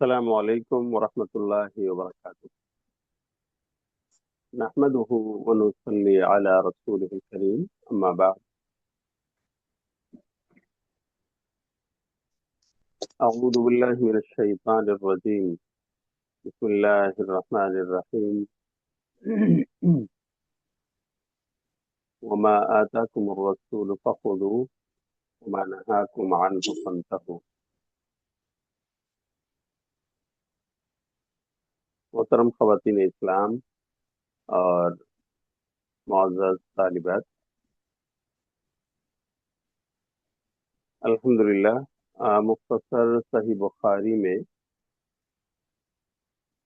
السلام علیکم ورحمۃ اللہ وبرکاتہ۔ نحمده ونصلي على رسوله الكريم اما بعد۔ اعوذ باللہ من الشیطان الرجیم، بسم اللہ الرحمن الرحیم۔ وما آتاکم الرسول فخذوه وما نهاکم عنه فانتهوا۔ محترم خواتین اسلام اور معزز طالبات، الحمدللہ مختصر صحیح بخاری میں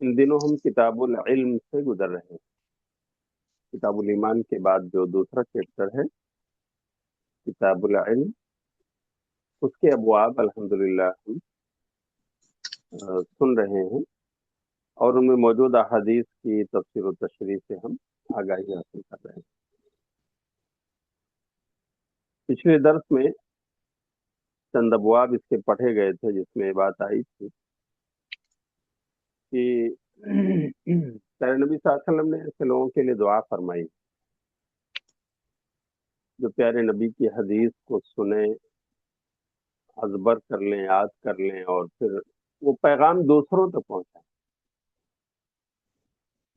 ان دنوں ہم کتاب العلم سے گزر رہے ہیں۔ کتاب الایمان کے بعد جو دوسرا چیپٹر ہے کتاب العلم، اس کے ابواب الحمدللہ ہم سن رہے ہیں اور ان میں موجود احادیث کی تفسیر و تشریح سے ہم آگاہی حاصل کر رہے ہیں۔ پچھلے درس میں چند ابواب اس کے پڑھے گئے تھے، جس میں بات آئی تھی کہ پیارے نبی صلی اللہ علیہ وسلم نے ایسے لوگوں کے لیے دعا فرمائی جو پیارے نبی کی حدیث کو سنیں، ازبر کر لیں، یاد کر لیں اور پھر وہ پیغام دوسروں تک پہنچائیں۔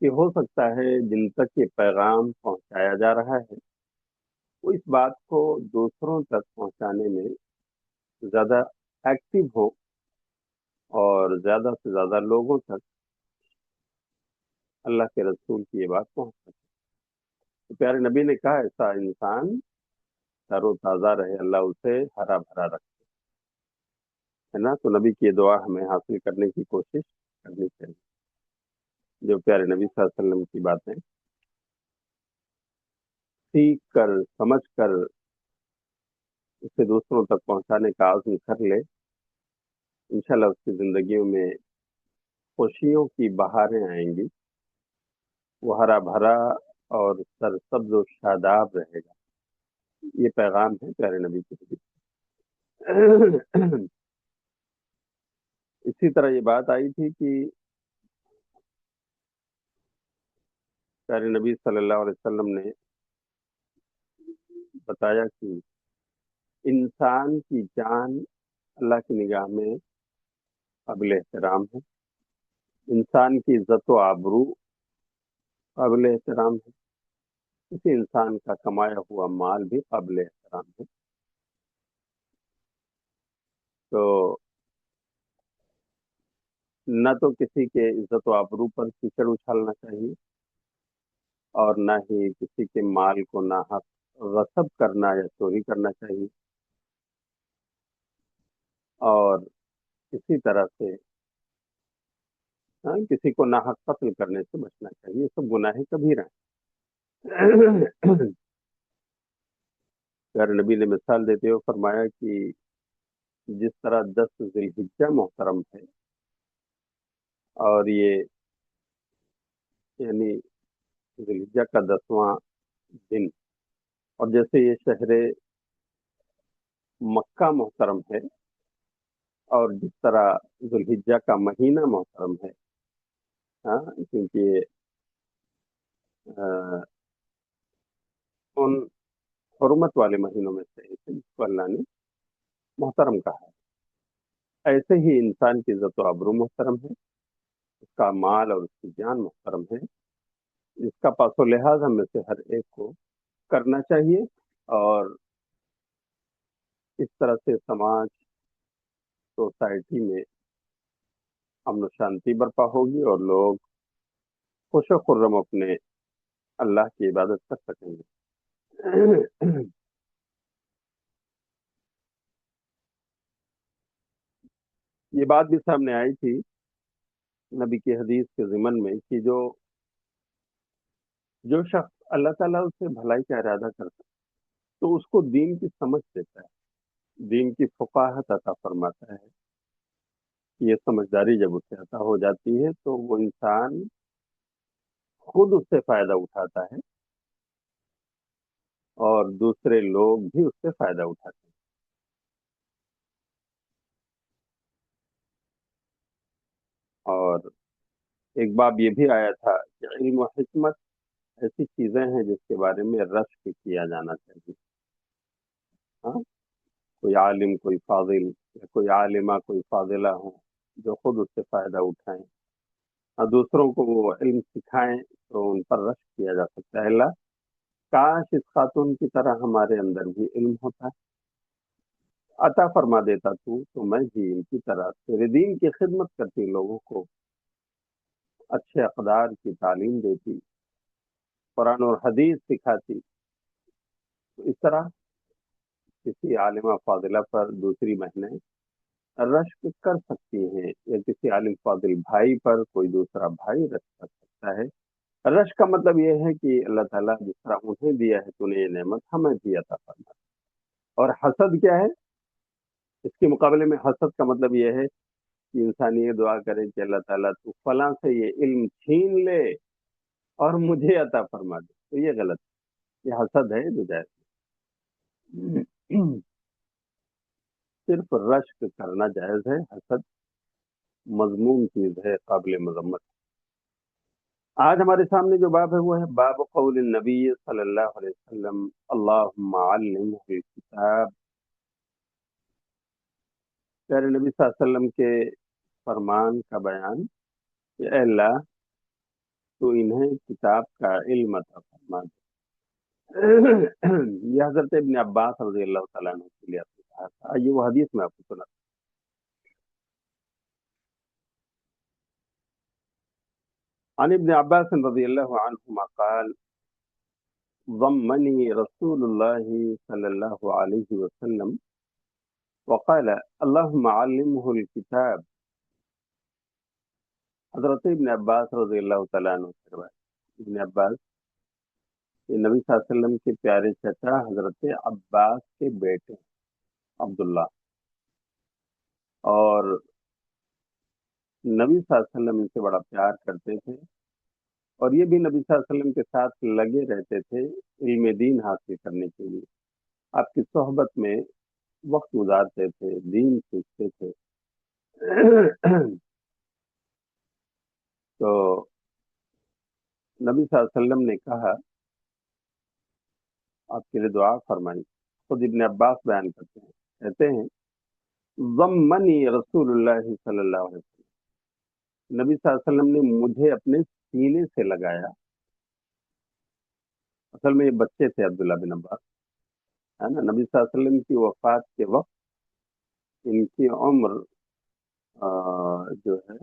کہ ہو سکتا ہے جن تک یہ پیغام پہنچایا جا رہا ہے وہ اس بات کو دوسروں تک پہنچانے میں زیادہ ایکٹیو ہو اور زیادہ سے زیادہ لوگوں تک اللہ کے رسول کی یہ بات پہنچ سکے۔ تو پیارے نبی نے کہا ایسا انسان تر و تازہ رہے، اللہ اسے ہرا بھرا رکھے، ہے نا۔ تو نبی کی یہ دعا ہمیں حاصل کرنے کی کوشش کرنی چاہیے۔ جو پیارے نبی صلی اللہ علیہ وسلم کی باتیں سیکھ کر سمجھ کر اسے دوسروں تک پہنچانے کا عزم کر لے، انشاءاللہ اس کی زندگیوں میں خوشیوں کی بہاریں آئیں گی، وہ ہرا بھرا اور سرسبز و شاداب رہے گا۔ یہ پیغام ہے پیارے نبی کی حدیث۔ اسی طرح یہ بات آئی تھی کہ پیارے نبی صلی اللہ علیہ وسلم نے بتایا کہ انسان کی جان اللہ کی نگاہ میں قابل احترام ہے، انسان کی عزت و آبرو قابل احترام ہے، کسی انسان کا کمایا ہوا مال بھی قابل احترام ہے۔ تو نہ تو کسی کے عزت و آبرو پر کیچڑ اچھالنا چاہیے اور نہ ہی کسی کے مال کو ناحق غصب کرنا یا چوری کرنا چاہیے، اور اسی طرح سے کسی کو ناحق قتل کرنے سے بچنا چاہیے۔ یہ سب گناہ کبیرہ ہیں۔ پیارے نبی نے مثال دیتے ہوئے فرمایا کہ جس طرح 10 ذی الحجہ محترم ہے اور یہ یعنی ذی الحجہ کا 10واں دن، اور جیسے یہ شہر مکہ محترم ہے اور جس طرح ذی الحجہ کا مہینہ محترم ہے، کیونکہ ان حرمت والے مہینوں میں سے ایک ہے جس کو اللہ نے محترم کہا ہے، ایسے ہی انسان کی عزت و آبرو محترم ہے، اس کا مال اور اس کی جان محترم ہے، اس کا پاس و لحاظ ہم میں سے ہر ایک کو کرنا چاہیے، اور اس طرح سے سماج سوسائٹی میں امن و شانتی برپا ہوگی اور لوگ خوش و خرم اپنے اللہ کی عبادت کر سکیں گے۔ یہ بات بھی سامنے آئی تھی نبی کی حدیث کے ضمن میں کہ جو شخص اللہ تعالیٰ اس سے بھلائی کا ارادہ کرتا ہے تو اس کو دین کی سمجھ دیتا ہے، دین کی فقاہت عطا فرماتا ہے۔ یہ سمجھداری جب اسے عطا ہو جاتی ہے تو وہ انسان خود اس سے فائدہ اٹھاتا ہے اور دوسرے لوگ بھی اس سے فائدہ اٹھاتے ہیں۔ ایک باب یہ بھی آیا تھا کہ علم و حکمت ایسی چیزیں ہیں جس کے بارے میں رشک کیا جانا چاہیے. ہاں، کوئی عالم، کوئی فاضل، یا کوئی عالمہ، کوئی فاضلہ ہوں جو خود اس سے فائدہ اٹھائیں اور دوسروں کو وہ علم سکھائیں، تو ان پر رشک کیا جا سکتا ہے. اللہ کاش اس خاتون کی طرح ہمارے اندر بھی علم ہوتا، عطا فرما دیتا تو میں بھی ان کی طرح تیرے دین کی خدمت کرتی، لوگوں کو اچھے اقدار کی تعلیم دیتی، قرآن اور حدیث سکھاتی. تو اس طرح کسی عالمہ فاضلہ پر دوسری بہنیں رشک کر سکتی ہیں، یا کسی عالم فاضل بھائی پر کوئی دوسرا بھائی رشک کر سکتا ہے. رشک کا مطلب یہ ہے کہ اللہ تعالیٰ جس طرح انہیں دیا ہے تو نے یہ نعمت ہمیں بھی عطا فرما. اور حسد کیا ہے؟ اس کے مقابلے میں حسد کا مطلب یہ ہے کہ انسان یہ دعا کرے کہ اللہ تعالیٰ تو فلاں سے یہ علم چھین لے اور مجھے عطا فرما دے، تو یہ غلط ہے، یہ حسد ہے جو جائز ہے. صرف رشک کرنا جائز ہے، حسد مذموم چیز ہے، قابل مذمت. آج ہمارے سامنے جو باب ہے وہ ہے باب قول النبی صلی اللہ علیہ وسلم اللہم علمہ الکتاب. پیارے نبی صلی اللہ علیہ وسلم کے فرمان کا بیان کہ اے اللہ تو انہیں کتاب کا علم عطا فرما دے. یہ حضرت ابن عباس رضی اللہ تعالیٰ عنہ کے لیے آپ نے کہا تھا. یہ وہ حدیث میں آپ کو سنا. عن ابن عباس رضی اللہ عنہما قال ضمني رسول الله صلى الله عليه وسلم وقال اللهم علمه الكتاب. حضرت ابن عباس رضی اللہ تعالیٰ عنہ سے روایت. ابن عباس یہ نبی صلی اللہ علیہ وسلم کے پیارے چچا حضرت عباس کے بیٹے عبداللہ، اور نبی صلی اللہ علیہ وسلم ان سے بڑا پیار کرتے تھے، اور یہ بھی نبی صلی اللہ علیہ وسلم کے ساتھ لگے رہتے تھے علم دین حاصل کرنے کے لیے. آپ کی صحبت میں وقت گزارتے تھے، دین سیکھتے تھے. تو نبی صلی اللہ علیہ وسلم نے کہا آپ کے لیے دعا فرمائی. خود ابن عباس بیان کرتے ہیں، کہتے ہیں ضمنی رسول اللہ صلی اللہ علیہ وسلم، نبی صلی اللہ علیہ وسلم نے مجھے اپنے سینے سے لگایا. اصل میں یہ بچے تھے عبداللہ بن عباس، ہے نا. نبی صلی اللہ علیہ وسلم کی وفات کے وقت ان کی عمر جو ہے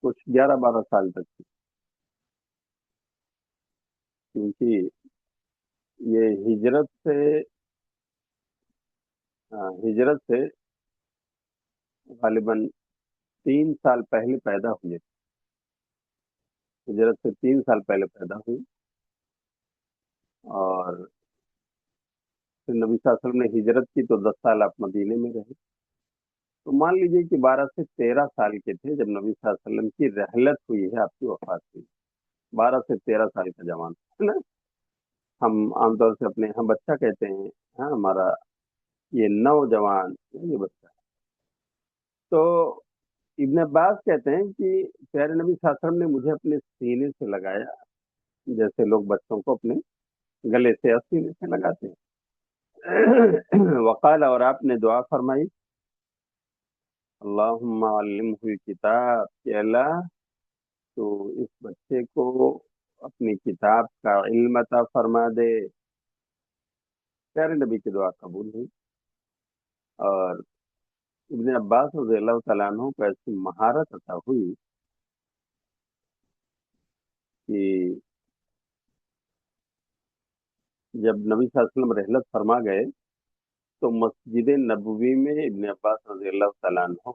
کچھ 11-12 سال تک تھی، کیونکہ یہ ہجرت سے غالباً 3 سال پہلے پیدا ہوئے. ہجرت سے 3 سال پہلے پیدا ہوئی، اور پھر نبی صلی اللہ علیہ وسلم نے ہجرت کی تو 10 سال آپ مدینے میں رہے. تو مان لیجیے کہ 12 سے 13 سال کے تھے جب نبی صلی اللہ علیہ وسلم کی رحلت ہوئی ہے، آپ کی وفات ہوئی. 12 سے 13 سال کا جوان ہے نا. ہم عام طور سے اپنے یہاں بچہ کہتے ہیں، ہاں ہمارا یہ نوجوان یہ بچہ. تو ابن عباس کہتے ہیں کہ پیارے نبی صلی اللہ علیہ وسلم نے مجھے اپنے سینے سے لگایا، جیسے لوگ بچوں کو اپنے گلے سے یا سینے سے لگاتے ہیں. وقال، اور آپ نے دعا فرمائی اللہم علمہ الکتاب، کہ اللہ تو اس بچے کو اپنی کتاب کا علم عطا فرما دے. پیارے نبی کی دعا قبول ہوئی، اور ابن عباس رضی اللہ تعالیٰ عنہ کو ایسی مہارت عطا ہوئی کہ جب نبی صلی اللہ علیہ وسلم رحلت فرما گئے تو مسجد نبوی میں ابن عباس رضی اللہ تعالیٰ عنہ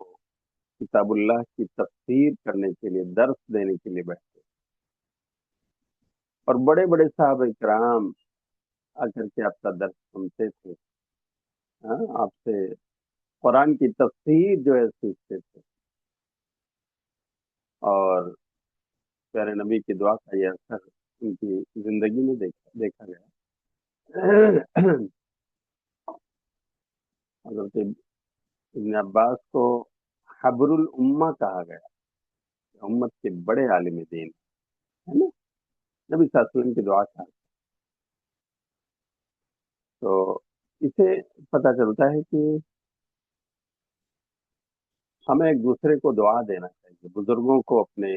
کتاب اللہ کی تفسیر کرنے کے لیے، درس دینے کے لیے بیٹھے، اور بڑے بڑے صحابہ کرام آ کر کے آپ کا درس سنتے تھے، آپ سے قرآن کی تفسیر جو ہے سیکھتے تھے. اور پیارے نبی کی دعا کا یہ اثر ان کی زندگی میں دیکھا گیا. حضرت ابن عباس کو حبر الامہ کہا گیا. उम्मत के बड़े आलिम दीन है ना, नबी सल्लल्लाहु अलैहि वसल्लम की दुआ था। तो इसे पता चलता है कि हमें एक दूसरे को दुआ देना चाहिए, बुजुर्गों को अपने।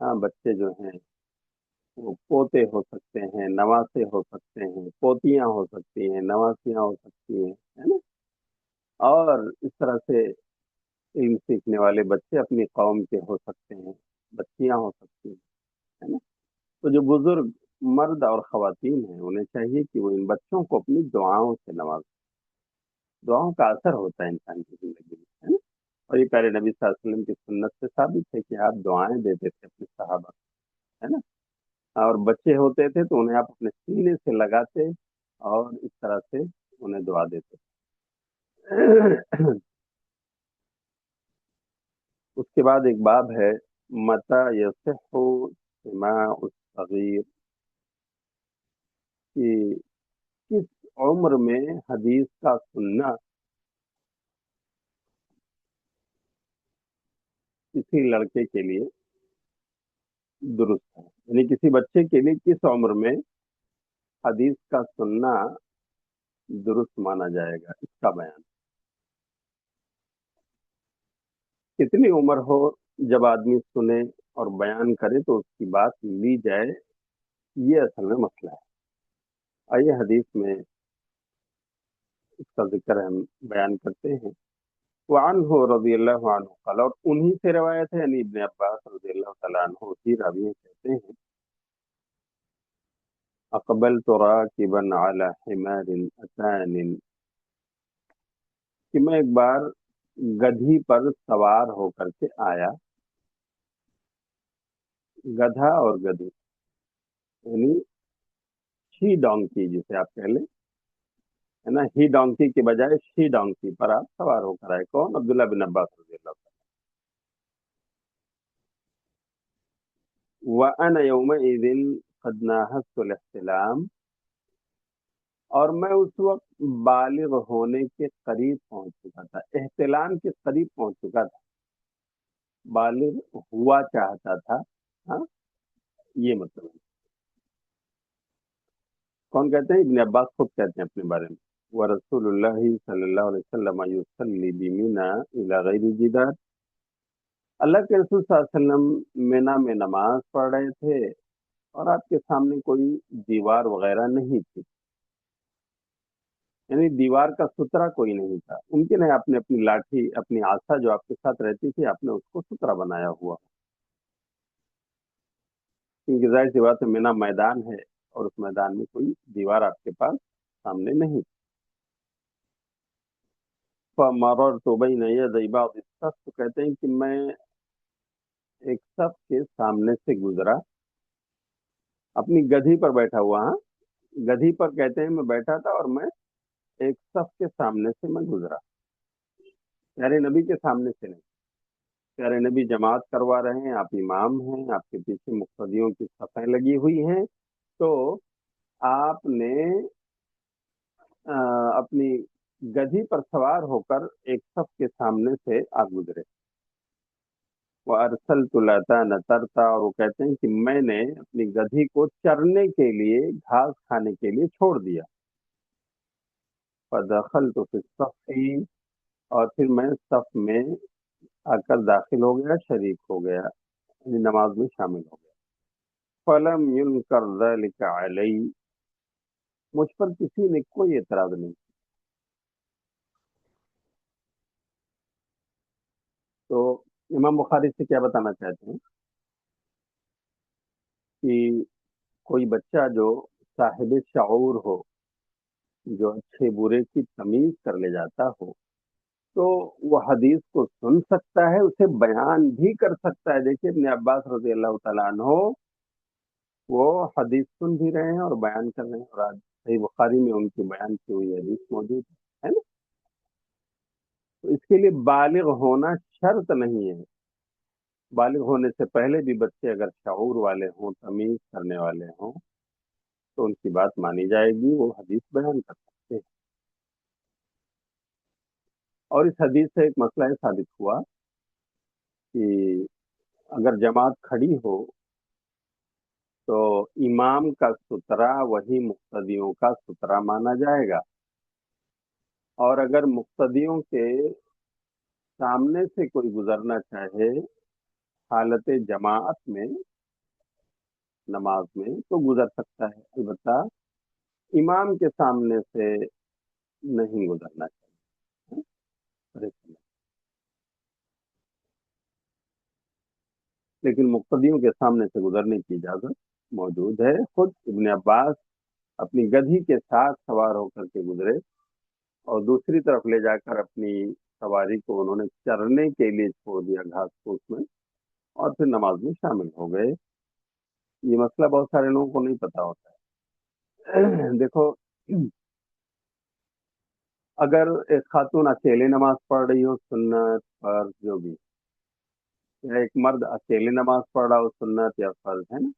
हाँ, बच्चे जो हैं वो पोते हो सकते हैं, नवासे हो सकते हैं, पोतियां हो सकती हैं, नवासियां हो सकती हैं, है ना। और इस तरह से इल्म सीखने वाले बच्चे अपनी कौम के हो सकते हैं, बच्चियां हो सकती हैं, है ना। तो जो बुजुर्ग मर्द और खवातीन हैं उन्हें चाहिए कि वो इन बच्चों को अपनी दुआओं से नवाजें। दुआओं का असर होता है इंसान की जिंदगी में, है ना। और ये प्यारे नबी सल्लल्लाहु अलैहि वसल्लम की सुन्नत से साबित है कि आप दुआएं देते थे अपने सहाबा, है ना। और बच्चे होते थे तो उन्हें आप अपने सीने से लगाते और इस तरह से उन्हें दुआ देते। उसके बाद एक बाब है, मता यसिहु सिमाउ सगीर, कि किस उम्र में हदीस का सुनना किसी लड़के के लिए दुरुस्त है, यानी किसी बच्चे के लिए किस उम्र में हदीस का सुनना दुरुस्त माना जाएगा, इसका बयान। कितनी उम्र हो जब आदमी सुने और बयान करे तो उसकी बात ली जाए, ये असल में मसला है। आइए हदीस में इसका जिक्र हम बयान करते हैं। वअन्हु रज़ियल्लाहु अन्हु क़ाल, और उन्हीं से रवायत है, यानी इब्न अब्बास रज़ियल्लाहु तआला अन्हु ही रावी हैं, कहते हैं, अक़बलतु राकिबन अला हिमारिन अतानिन, कि मैं एक बार गधी पर सवार होकर के आया। गधा और गधी यानी शी डोंकी जिसे आप कह लें, है ना। ही डोंकी के बजाय शी डोंकी पर आप सवार होकर आए। कौन? अब्दुल्ला बिन अब्बास रज़ियल्लाहु अन्हु। व अना यौमइज़िन क़द नाहस्तुल इह्तिलाम, और मैं उस वक्त बालिग होने के करीब पहुंच चुका था, एहतिलाम के करीब पहुंच चुका था, बालिग हुआ चाहता था। हाँ, ये मतलब है। कौन कहते हैं? इब्न अब्बास खुद कहते हैं अपने बारे में, व रसूलुल्लाह सल्लल्लाहु अलैहि वसल्लम युसल्ली बिमिना इला गैरि जिदार, अल्लाह के रसूल सल्लल्लाहु अलैहि वसल्लम मिना में नमाज पढ़ रहे थे और आपके सामने कोई दीवार वगैरह नहीं थी, यानी दीवार का सुतरा कोई नहीं था। उनके ने आपने अपनी लाठी, अपनी आसा जो आपके साथ रहती थी, आपने उसको सुतरा बनाया हुआ, क्योंकि जाहिर सी बात है मीना मैदान है और उस मैदान में कोई दीवार आपके पास सामने नहीं। फमररतु बैन यदै बाज़ सफ, तो कहते हैं कि मैं एक सफ के सामने से गुजरा, अपनी गधी पर बैठा हुआ। हाँ, गधी पर कहते हैं मैं बैठा था और मैं एक सफ के सामने से मैं गुजरा, प्यारे नबी के सामने से नहीं। प्यारे नबी जमात करवा रहे हैं, आप इमाम हैं, आपके पीछे मुक्तदियों की सफ़ें लगी हुई हैं, तो आपने अपनी गधी पर सवार होकर एक सफ के सामने से आप गुजरे। वो अरसलतु लतान तरता, और वो कहते हैं कि मैंने अपनी गधी को चरने के लिए, घास खाने के लिए छोड़ दिया। फदखलतु फी सफ़ी, और फिर मैं सफ में आकर दाखिल हो गया, शरीक हो गया, यानी नमाज में शामिल हो गया। फलम युनकर ज़ालिका अलई, मुझ पर किसी ने कोई एतराज नहीं। तो इमाम बुखारी से क्या बताना चाहते हैं कि कोई बच्चा जो साहिब शऊर हो, जो अच्छे बुरे की तमीज कर ले जाता हो, तो वो हदीस को सुन सकता है, उसे बयान भी कर सकता है। देखिए इब्न अब्बास रजी अल्लाह तआला अन्हो वो हदीस सुन भी रहे हैं और बयान कर रहे हैं, और आज सही बुखारी में उनकी बयान की हुई हदीस मौजूद है ना। तो इसके लिए बालिग होना शर्त नहीं है। बालिग होने से पहले भी बच्चे अगर शऊर वाले हों, तमीज करने वाले हों, तो उनकी बात मानी जाएगी, वो हदीस बयान कर सकते हैं। और इस हदीस से एक मसला ये साबित हुआ कि اگر جماعت کھڑی ہو تو امام کا سترہ وہی مقتدیوں کا سترہ مانا جائے گا، اور اگر مقتدیوں کے سامنے سے کوئی گزرنا چاہے حالت جماعت میں نماز میں تو گزر سکتا ہے، البتہ امام کے سامنے سے نہیں گزرنا چاہیے، لیکن مقتدیوں کے سامنے سے گزرنے کی اجازت موجود ہے۔ خود ابن عباس اپنی گدھی کے ساتھ سوار ہو کر کے گزرے اور دوسری طرف لے جا کر اپنی سواری کو انہوں نے چرنے کے لیے چھوڑ دیا گھاس پھوس میں، اور پھر نماز میں شامل ہو گئے۔ یہ مسئلہ بہت سارے لوگوں کو نہیں پتا ہوتا ہے۔ دیکھو، اگر ایک خاتون اکیلے نماز پڑھ رہی ہو، سنت فرض جو بھی، یا ایک مرد اکیلے نماز پڑھ رہا ہو، سنت یا فرض ہے نا،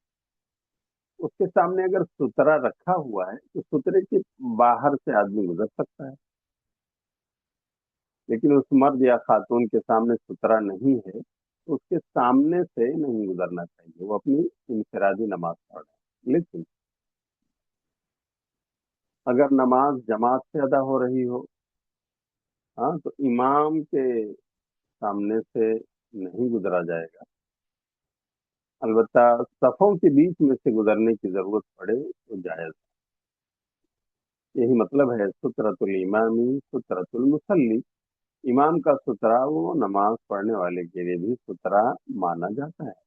اس کے سامنے اگر سترا رکھا ہوا ہے تو سترے کے باہر سے آدمی گزر سکتا ہے، لیکن اس مرد یا خاتون کے سامنے سترا نہیں ہے تو اس کے سامنے سے نہیں گزرنا چاہیے، وہ اپنی انفرادی نماز پڑھ رہا ہے۔ لیکن اگر نماز جماعت سے ادا ہو رہی ہو، ہاں، تو امام کے سامنے سے نہیں گزرا جائے گا، البتہ صفوں کے بیچ میں سے گزرنے کی ضرورت پڑے تو جائز۔ یہی مطلب ہے سترۃ الامامی سترۃ المصلی، امام کا سترہ وہ نماز پڑھنے والے کے لیے بھی سترہ مانا جاتا ہے۔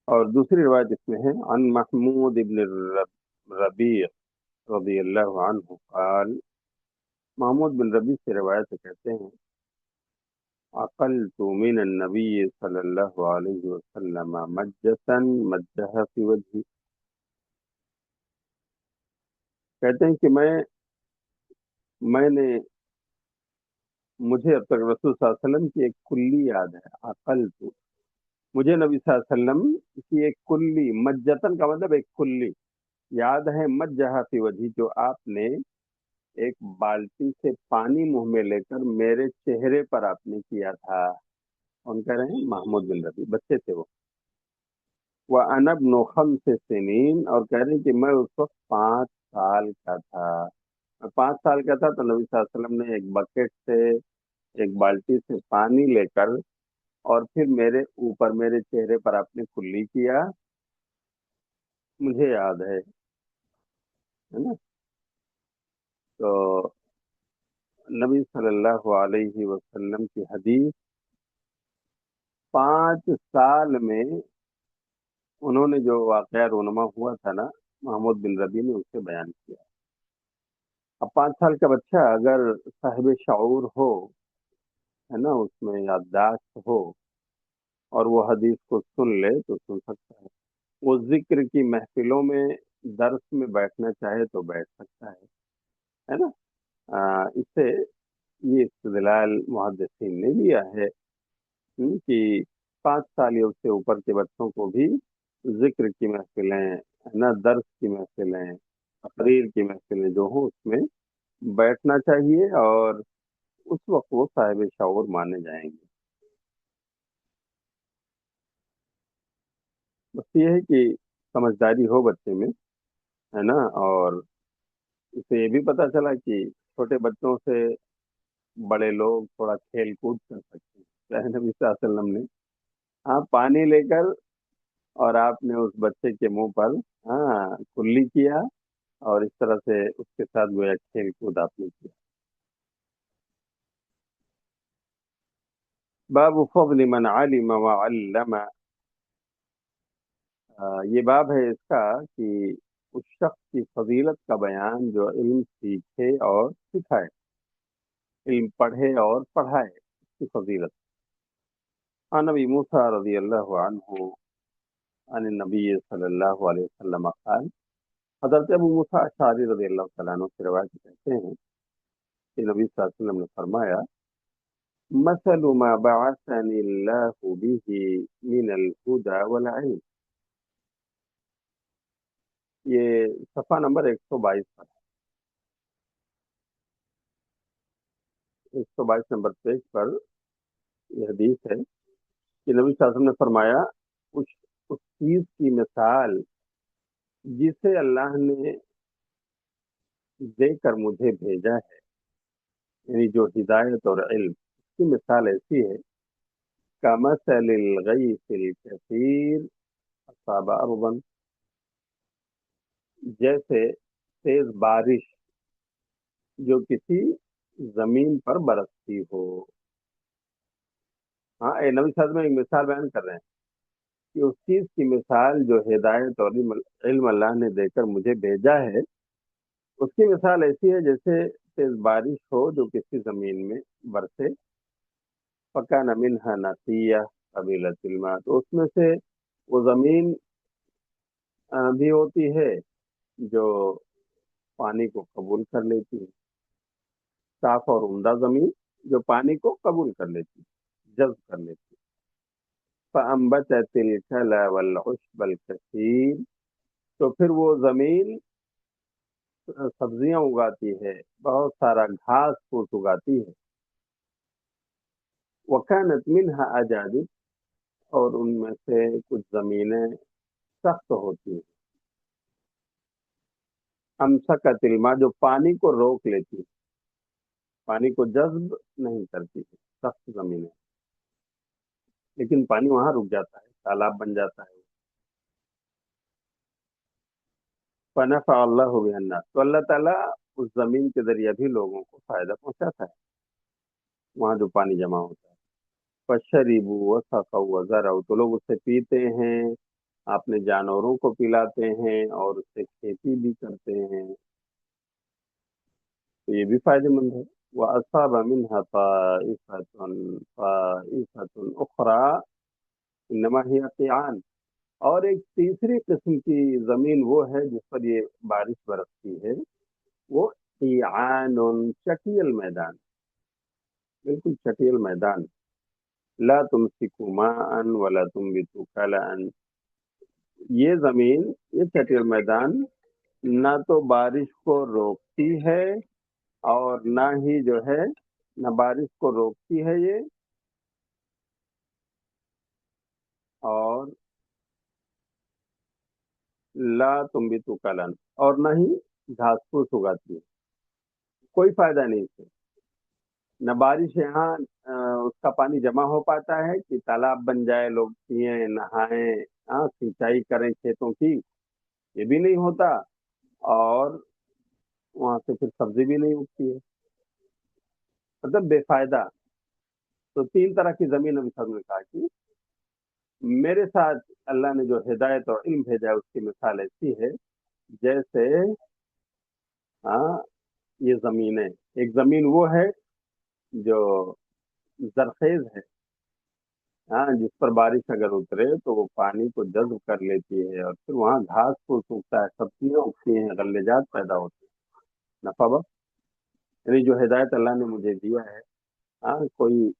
اور دوسری روایت اس میں ہے، عن محمود ابن ربیع رضی اللہ عنہ قال، محمود بن ربیع سے روایت کہتے ہیں، عقلت من النبی صلی اللہ علیہ وسلم مجتا مجها فی وجہی، کہتے ہیں کہ میں نے مجھے اب تک رسول صلی اللہ علیہ وسلم کی ایک کلی یاد ہے، عقلت، مجھے نبی صلی اللہ علیہ وسلم کی ایک کلی، مجتن کا مطلب ایک کلی یاد ہے، مجہا فی وجہی، جو آپ نے ایک بالٹی سے پانی منہ میں لے کر میرے چہرے پر آپ نے کیا تھا۔ ان کہہ رہے ہیں محمود بن ربیع، بچے تھے وہ انا ابن 5 سنین، اور کہہ رہے ہیں کہ میں اس وقت 5 سال کا تھا، میں 5 سال کا تھا تو نبی صلی اللہ علیہ وسلم نے ایک بکٹ سے، ایک بالٹی سے پانی لے کر اور پھر میرے اوپر میرے چہرے پر آپ نے کلی کیا، مجھے یاد ہے نا۔ تو نبی صلی اللہ علیہ وسلم کی حدیث، 5 سال میں انہوں نے جو واقعہ رونما ہوا تھا نا، محمود بن ربیع نے اسے بیان کیا۔ اب 5 سال کا بچہ اگر صاحب شعور ہو، ہے نا، اس میں یادداشت ہو اور وہ حدیث کو سن لے تو سن سکتا ہے، وہ ذکر کی محفلوں میں درس میں بیٹھنا چاہے تو بیٹھ سکتا ہے نا۔ اس سے یہ استدلال محدثین نے لیا ہے کہ 5 سال یا اس سے اوپر کے بچوں کو بھی ذکر کی محفلیں، ہے نا، درس کی محفلیں، تقریر کی محفلیں جو ہوں اس میں بیٹھنا چاہیے، اور اس وقت وہ صاحب شعور مانے جائیں گے۔ بس یہ ہے کہ سمجھداری ہو بچے میں، ہے نا، اور اسے یہ بھی پتا چلا کہ چھوٹے بچوں سے بڑے لوگ تھوڑا کھیل کود کر سکتے ہیں۔ چاہے نبی صلی اللہ علیہ وسلم نے، ہاں، پانی لے کر اور آپ نے اس بچے کے منہ پر، ہاں، کلی کیا، اور اس طرح سے اس کے ساتھ گویا کھیل کود آپ نے کیا۔ باب فضل من علم وعلم، یہ باب ہے اس کا کہ اس شخص کی فضیلت کا بیان جو علم سیکھے اور سکھائے، علم پڑھے اور پڑھائے، اس کی فضیلت۔ عن ابی موسیٰ رضی اللہ عنہ عن النبی صلی اللہ علیہ وسلم قال، حضرت ابو موسیٰ اشعری رضی اللہ تعالیٰ عنہ سے روایت کہتے ہیں کہ نبی صلی اللہ علیہ وسلم نے فرمایا، مثل ما بعثنی اللہ به من الہدى والعلم، یہ صفحہ نمبر 122 پر 122 नंबर पेज पर यह हदीस है कि नबी सल्लल्लाहु अलैहि वसल्लम ने फरमाया, उस उस चीज की मिसाल जिसे अल्लाह ने देकर मुझे भेजा है, यानी जो हिदायत और इल्म, की मिसाल ऐसी है, कमसलिल गैसिल कसीर असाबा अर्बन, जैसे तेज बारिश जो किसी जमीन पर बरसती हो। हाँ, ए नबी साहब में एक मिसाल बयान कर रहे हैं कि उस चीज की मिसाल जो हिदायत और इल्म अल्लाह ने देकर मुझे भेजा है, उसकी मिसाल ऐसी है जैसे तेज बारिश हो जो किसी जमीन में बरसे, फकान मिनहा नकिया कबीलतिल मा, तो उसमें से वो जमीन भी होती है जो पानी को कबूल कर लेती है, साफ और उम्दा जमीन जो पानी को कबूल कर लेती है, जज्ब कर लेती है। फ़अंबततिल कला वल उश्बल कसीर, तो फिर वो जमीन सब्जियां उगाती है, बहुत सारा घास फूस उगाती है। वकानत मिनहा अजादिब, और उनमें से कुछ जमीनें सख्त होती हैं। अमसकतिल मा, जो पानी को रोक लेती है, पानी को जज्ब नहीं करती है, सख्त जमीनें, लेकिन पानी वहां रुक जाता है, तालाब बन जाता है। फनफ़ा अल्लाहु बिहन नास, तो अल्लाह ताला उस जमीन के जरिए भी लोगों को फायदा पहुंचाता है, वहां जो पानी जमा होता है। फशरीबू वसक़ौ वज़रऊ, तो लोग उससे पीते हैं, अपने जानवरों को पिलाते हैं और उससे खेती भी करते हैं, तो ये भी फायदेमंद है। वह असाब मिनहा ताइफतुन उखरा इन्नमा हिया क़िआन, और एक तीसरी किस्म की जमीन वो है जिस पर ये बारिश बरसती है, वो क़िआनुन, चटियल मैदान, बिल्कुल चटियल मैदान। ला तुमसिकु माअन वला तुम्बितु कलअन, ये जमीन, ये चटियल मैदान ना तो बारिश को रोकती है और ना ही जो है, ना बारिश को रोकती है ये, और ला तुम्बितु कलन, और ना ही घास फूस उगाती है। कोई फायदा नहीं इससे, न बारिश यहाँ उसका पानी जमा हो पाता है कि तालाब बन जाए, लोग पिए नहाएं, हाँ सिंचाई करें खेतों की, ये भी नहीं होता, और वहां से फिर सब्जी भी नहीं उगती है, मतलब बेफायदा। तो तीन तरह की जमीन अभी सब ने कहा कि मेरे साथ अल्लाह ने जो हिदायत और इल्म भेजा है उसकी मिसाल ऐसी है जैसे, हाँ, ये जमीनें, एक जमीन वो है जो जरखेज है, हाँ, जिस पर बारिश अगर उतरे तो वो पानी को जज्ब कर लेती है और फिर वहाँ घास फूस उगता है, सब्जियां उगती हैं, गल्लेजात पैदा होते हैं, नफा बस। यानी जो हिदायत अल्लाह ने मुझे दिया है, हाँ, कोई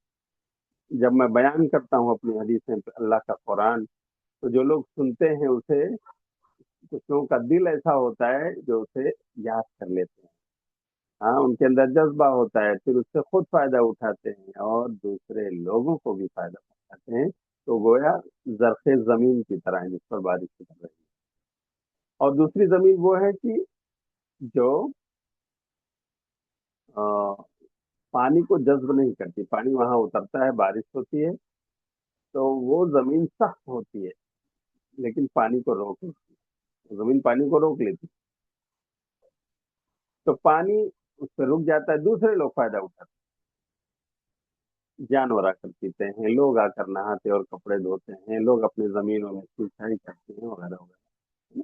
जब मैं बयान करता हूँ अपनी हदीसें अल्लाह का कुरान, तो जो लोग सुनते हैं उसे, कुछ लोगों का दिल ऐसा होता है जो उसे याद कर लेते हैं, हाँ, उनके अंदर जज्बा होता है, फिर उससे खुद फायदा उठाते हैं और दूसरे लोगों को भी फायदा पहुंचाते हैं। तो गोया जरखे जमीन की तरह है जिस पर बारिश कर रही है। और दूसरी जमीन वो है कि जो अ, पानी को जज्ब नहीं करती, पानी वहां उतरता है, बारिश होती है, तो वो जमीन सख्त होती है लेकिन पानी को रोक लेती है, जमीन पानी को रोक लेती है, तो पानी उस पर रुक जाता है, दूसरे लोग फायदा उठाते हैं, जानवर आकर पीते हैं, लोग आकर नहाते और कपड़े धोते हैं, लोग अपनी जमीनों में सिंचाई करते हैं, वगैरह वगैरह।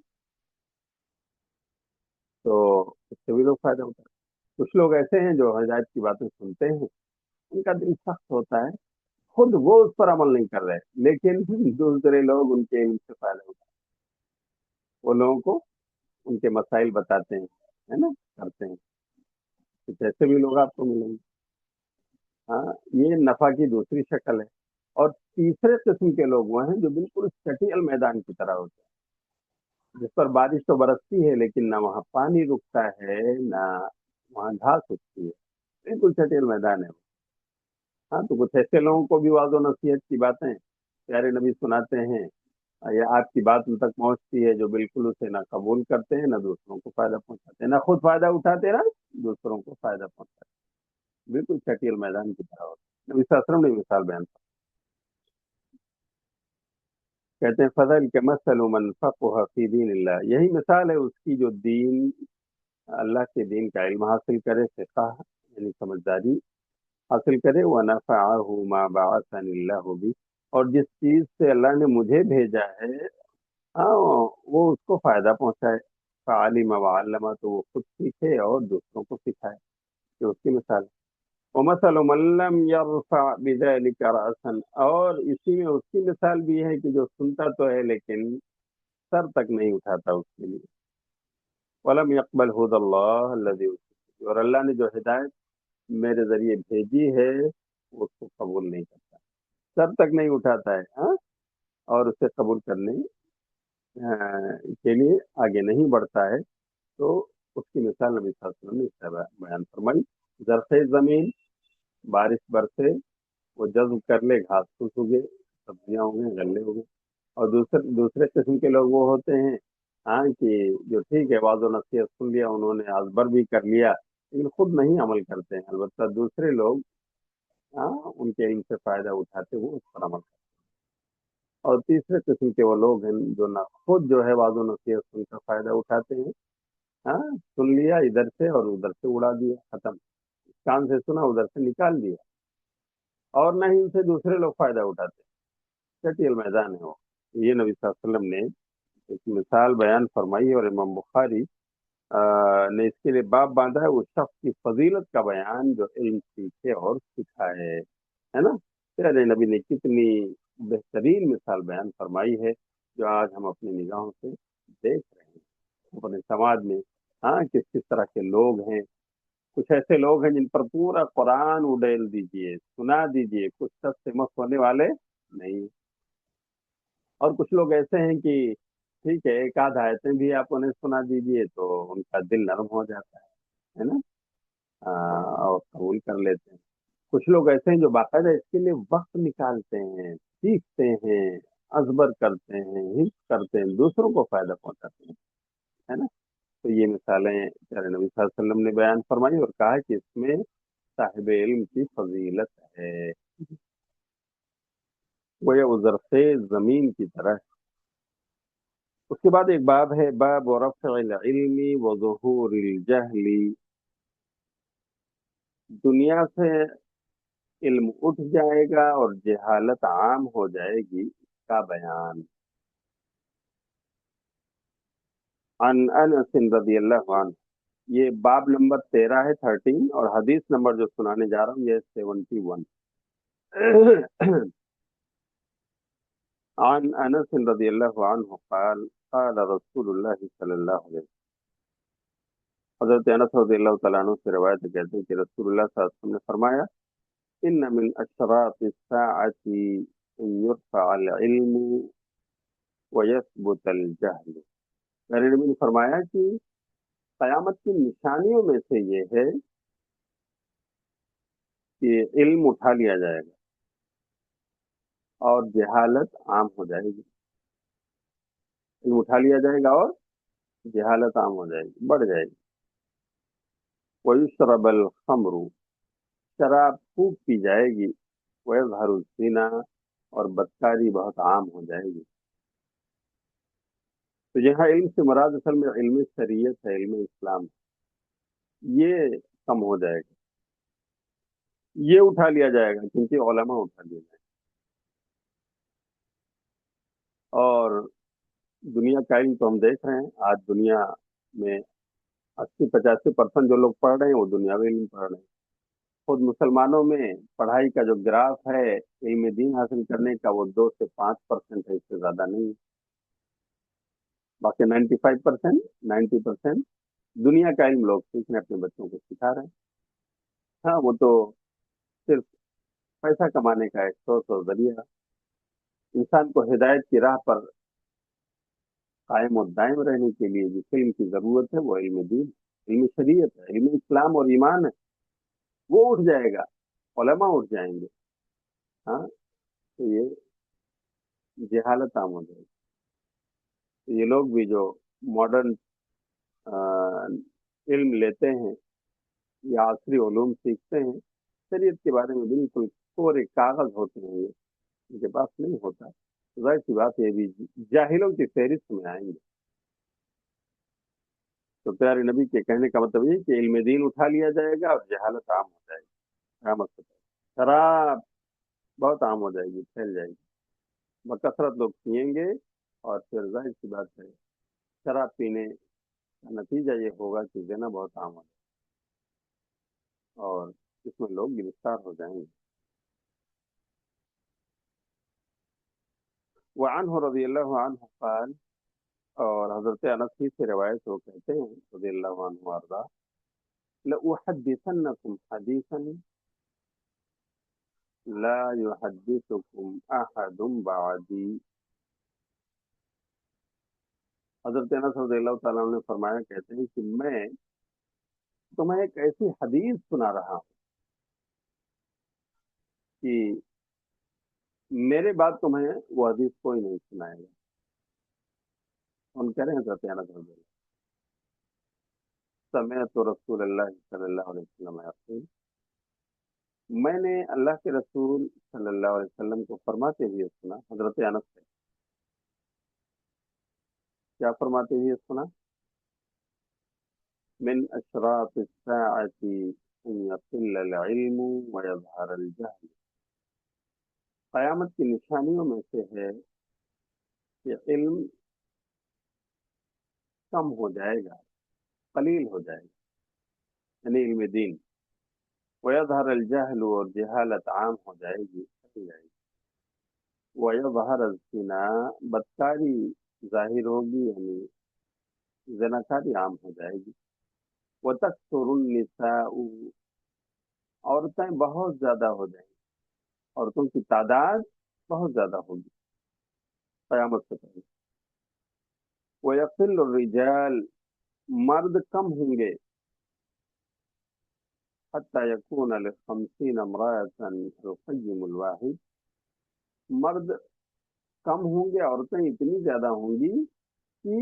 तो इससे भी लोग फायदा उठाते हैं। कुछ लोग ऐसे हैं जो हिदायत की बातें सुनते हैं, उनका दिल सख्त होता है, खुद वो उस पर अमल नहीं कर रहे, लेकिन दूसरे लोग उनके इनसे फायदा उठाते हैं, वो लोगों को उनके मसाइल बताते हैं, है ना, करते हैं। कुछ ऐसे भी लोग आपको मिलेंगे। हाँ, ये नफा की दूसरी शक्ल है। और तीसरे किस्म के लोग वो हैं जो बिल्कुल चटियल मैदान की तरह होते हैं, जिस पर बारिश तो बरसती है लेकिन ना वहाँ पानी रुकता है, ना वहाँ घास उगती है, बिल्कुल छठेल मैदान है वो। हाँ, तो कुछ ऐसे लोगों को भी वाजो नसीहत की बातें प्यारे नबी सुनाते हैं, या आपकी बात उन तक पहुंचती है, जो बिल्कुल उसे ना कबूल करते हैं, ना दूसरों को फायदा पहुंचाते हैं, ना खुद फायदा उठाते, ना दूसरों को फायदा पहुंचाते। बिल्कुल छठेल मैदान की तरह होता है। नबी शास्त्रम ने मिसाल बयान की। कहते हैं फजल के मसल मन फक़ह फी दीनिल्लाह, यही मिसाल है उसकी जो दीन, अल्लाह के दीन का इल्म हासिल करे, फिक़ह यानी समझदारी हासिल करे, व नफ़अहु मा बअसनिल्लाहु बि, और जिस चीज से अल्लाह ने मुझे भेजा है, हाँ, वो उसको फायदा पहुंचाए। फ़अलिम व अल्लम, तो वो खुद सीखे और दूसरों को सिखाए। ये उसकी मिसाल है। व मसल मन लम यरफ़अ बिज़ालिका रअसन, और इसी में उसकी मिसाल भी है कि जो सुनता तो है लेकिन सर तक नहीं उठाता उसके लिए। वलम यक़बल हुदल्लाह अल्लज़ी उरसिल, और अल्लाह ने जो हिदायत मेरे जरिए भेजी है वो उसको कबूल नहीं करता, सर तक नहीं उठाता है, हाँ, और उसे कबूल करने के लिए आगे नहीं बढ़ता है। तो उसकी मिसाल नबी सल्लल्लाहु अलैहि वसल्लम ने इस तरह बयान फरमाई। जरखे जमीन, बारिश बरसे, वो जज्ब कर ले, घास फूस उगे, सब्जियां उगे, गन्ने उगे। और दूसरे दूसरे किस्म के लोग वो होते हैं, हाँ, कि जो ठीक है वाजो नसीहत सुन लिया उन्होंने, अजबर भी कर लिया, लेकिन खुद नहीं अमल करते हैं। अलबत्ता दूसरे लोग, हाँ, उनके इनसे फायदा उठाते हुए उस पर अमल करते हैं। और तीसरे किस्म के वो लोग हैं जो ना खुद जो है वाजो नसीहत सुनकर फायदा उठाते हैं, हाँ, सुन लिया इधर से और उधर से उड़ा दिया, खत्म। कान से सुना उधर से निकाल दिया, और ना ही उनसे दूसरे लोग फायदा उठाते। चटियल मैदान है वो। ये नबी सल्लल्लाहु अलैहि वसल्लम ने एक मिसाल बयान फरमाई, और इमाम बुखारी ने इसके लिए बाब बांधा है, उस शख्स की फजीलत का बयान जो इल्म सीखे और सिखाए, है ना। प्यारे नबी ने कितनी बेहतरीन मिसाल बयान फरमाई है, जो आज हम अपनी निगाहों से देख रहे हैं अपने समाज में। हाँ, किस किस तरह के लोग हैं। कुछ ऐसे लोग हैं जिन पर पूरा कुरान उड़ेल दीजिए, सुना दीजिए, कुछ शब्द से मत होने वाले नहीं। और कुछ लोग ऐसे हैं कि ठीक है, एक आध आयतें भी आप उन्हें सुना दीजिए तो उनका दिल नरम हो जाता है ना। और कबूल कर लेते हैं। कुछ लोग ऐसे हैं जो बाकायदा इसके लिए वक्त निकालते हैं, सीखते हैं, अजबर करते हैं, हिफ्ज करते हैं, दूसरों को फायदा पहुंचाते हैं, है ना। तो ये मिसालें प्यारे नबी सल्लल्लाहु अलैहि वसल्लम ने बयान फरमाई और कहा कि इसमें साहिब इल्म की फजीलत है, वो ये उजरखे जमीन की तरह है। उसके बाद एक बाब है, बाब रफ़इल इल्मी व ज़ुहूरिल जहली, दुनिया से इल्म उठ जाएगा और जहालत आम हो जाएगी, का बयान। अन अनस रदियल्लाहु अन्हु, ये बाब नंबर 13 है, 13, और हदीस नंबर जो सुनाने जा रहा हूँ ये 71। अन अनस रदियल्लाहु अन्हु क़ाल क़ाल रसूलुल्लाह सल्लल्लाहु अलैहि वसल्लम, हज़रत अनस रदियल्लाहु तआला अन्हु से रवायत है, कहते हैं कि रसूलुल्लाह सल्लल्लाहु अलैहि वसल्लम ने फरमाया, इन्न मिन अशराति साअति युरफ़अल इल्मु व यस्बुतल जहल। मेरे नबी ने फरमाया कि कयामत की निशानियों में से ये है कि इल्म उठा लिया जाएगा और जहालत आम हो जाएगी। इल्म उठा लिया जाएगा और जहालत आम हो जाएगी, बढ़ जाएगी। वयुशरबल खमरू, शराब खूब पी जाएगी। वयज़हरु ज़िना, और बदकारी बहुत आम हो जाएगी। तो यहाँ इल्म से मुराद असल में इल्म शरीयत है, इल्म इस्लाम, ये कम हो जाएगा, ये उठा लिया जाएगा, क्योंकि उलमा उठा लिया जाएगा। और दुनिया का इल्म तो हम देख रहे हैं, आज दुनिया में 80-85% जो लोग पढ़ रहे हैं वो दुनियावी इल्म पढ़ रहे हैं। खुद मुसलमानों में पढ़ाई का जो ग्राफ है इल्म दीन हासिल करने का, वो 2 से 5% है, इससे ज्यादा नहीं। बाकी 95%, 90% दुनिया का इल्म लोग सीख रहे हैं, अपने बच्चों को सिखा रहे हैं। हाँ, वो तो सिर्फ पैसा कमाने का एक सोर्स और जरिया। इंसान को हिदायत की राह पर कायम और दायम रहने के लिए जिस इल्म की जरूरत है वो इल्म दीन, इल्म शरीयत है, इल्म इस्लाम और ईमान है। وہ اٹھ جائے گا، علماء اٹھ جائیں گے. ہاں، تو یہ جہالت عام ہو جائے گی. تو یہ لوگ بھی جو ماڈرن علم لیتے ہیں یا عصری علوم سیکھتے ہیں، شریعت کے بارے میں بالکل کورے کاغذ ہوتے ہیں، یہ ان کے پاس نہیں ہوتا. ظاہر سی بات ہے، یہ بھی جاہلوں کی فہرست میں آئیں گے. تو پیارے نبی کے کہنے کا مطلب یہ کہ علم دین اٹھا لیا جائے گا اور جہالت عام ہو جائے گی. قیامت سے پہلے شراب بہت عام ہو جائے گی، پھیل جائے گی، بکثرت لوگ پئیں گے. اور پھر ظاہر سی بات ہے، شراب پینے کا نتیجہ یہ ہوگا کہ زنا بہت عام ہو جائے گا اور اس میں لوگ گرفتار ہو جائیں گے. وعنہ رضی اللہ عنہ قال، اور حضرت انس ہی سے روایت وہ کہتے ہیں رضی اللہ عنہ وارضا، لأحدثنكم حدیثا لا يحدثكم احد بعدی. حضرت انس رضی اللہ تعالیٰ عنہ نے فرمایا، کہتے ہیں کہ میں تمہیں ایک ایسی حدیث سنا رہا ہوں کہ میرے بعد تمہیں وہ حدیث کوئی نہیں سنائے گا. ان کہہ رہے ہیں حضرت انس رضی اللہ، سمعت رسول اللہ صلی اللہ علیہ وسلم یقول، میں نے اللہ کے رسول صلی اللہ علیہ وسلم کو فرماتے ہوئے سنا. حضرت انس سے کیا فرماتے ہوئے سنا؟ من اشراط الساعة ان يقل العلم ويظهر الجهل. قیامت کی نشانیوں میں سے ہے کہ علم کم ہو جائے گا، قلیل ہو جائے گا، یعنی علم دین. ويظهر الجهل، اور جہالت عام ہو جائے گی، پھیل جائے گی. ويظهر الزنا، بدکاری ظاہر ہوگی، یعنی زناکاری عام ہو جائے گی. وتکثر النساء، عورتیں بہت زیادہ ہو جائیں گی، عورتوں کی تعداد بہت زیادہ ہوگی قیامت سے پہلے. ويقل الرجال، مرد کم ہوں گے. حتى يكون ل50 امرأة القيم الواحد، مرد کم ہوں گے، عورتیں اتنی زیادہ ہوں گی کہ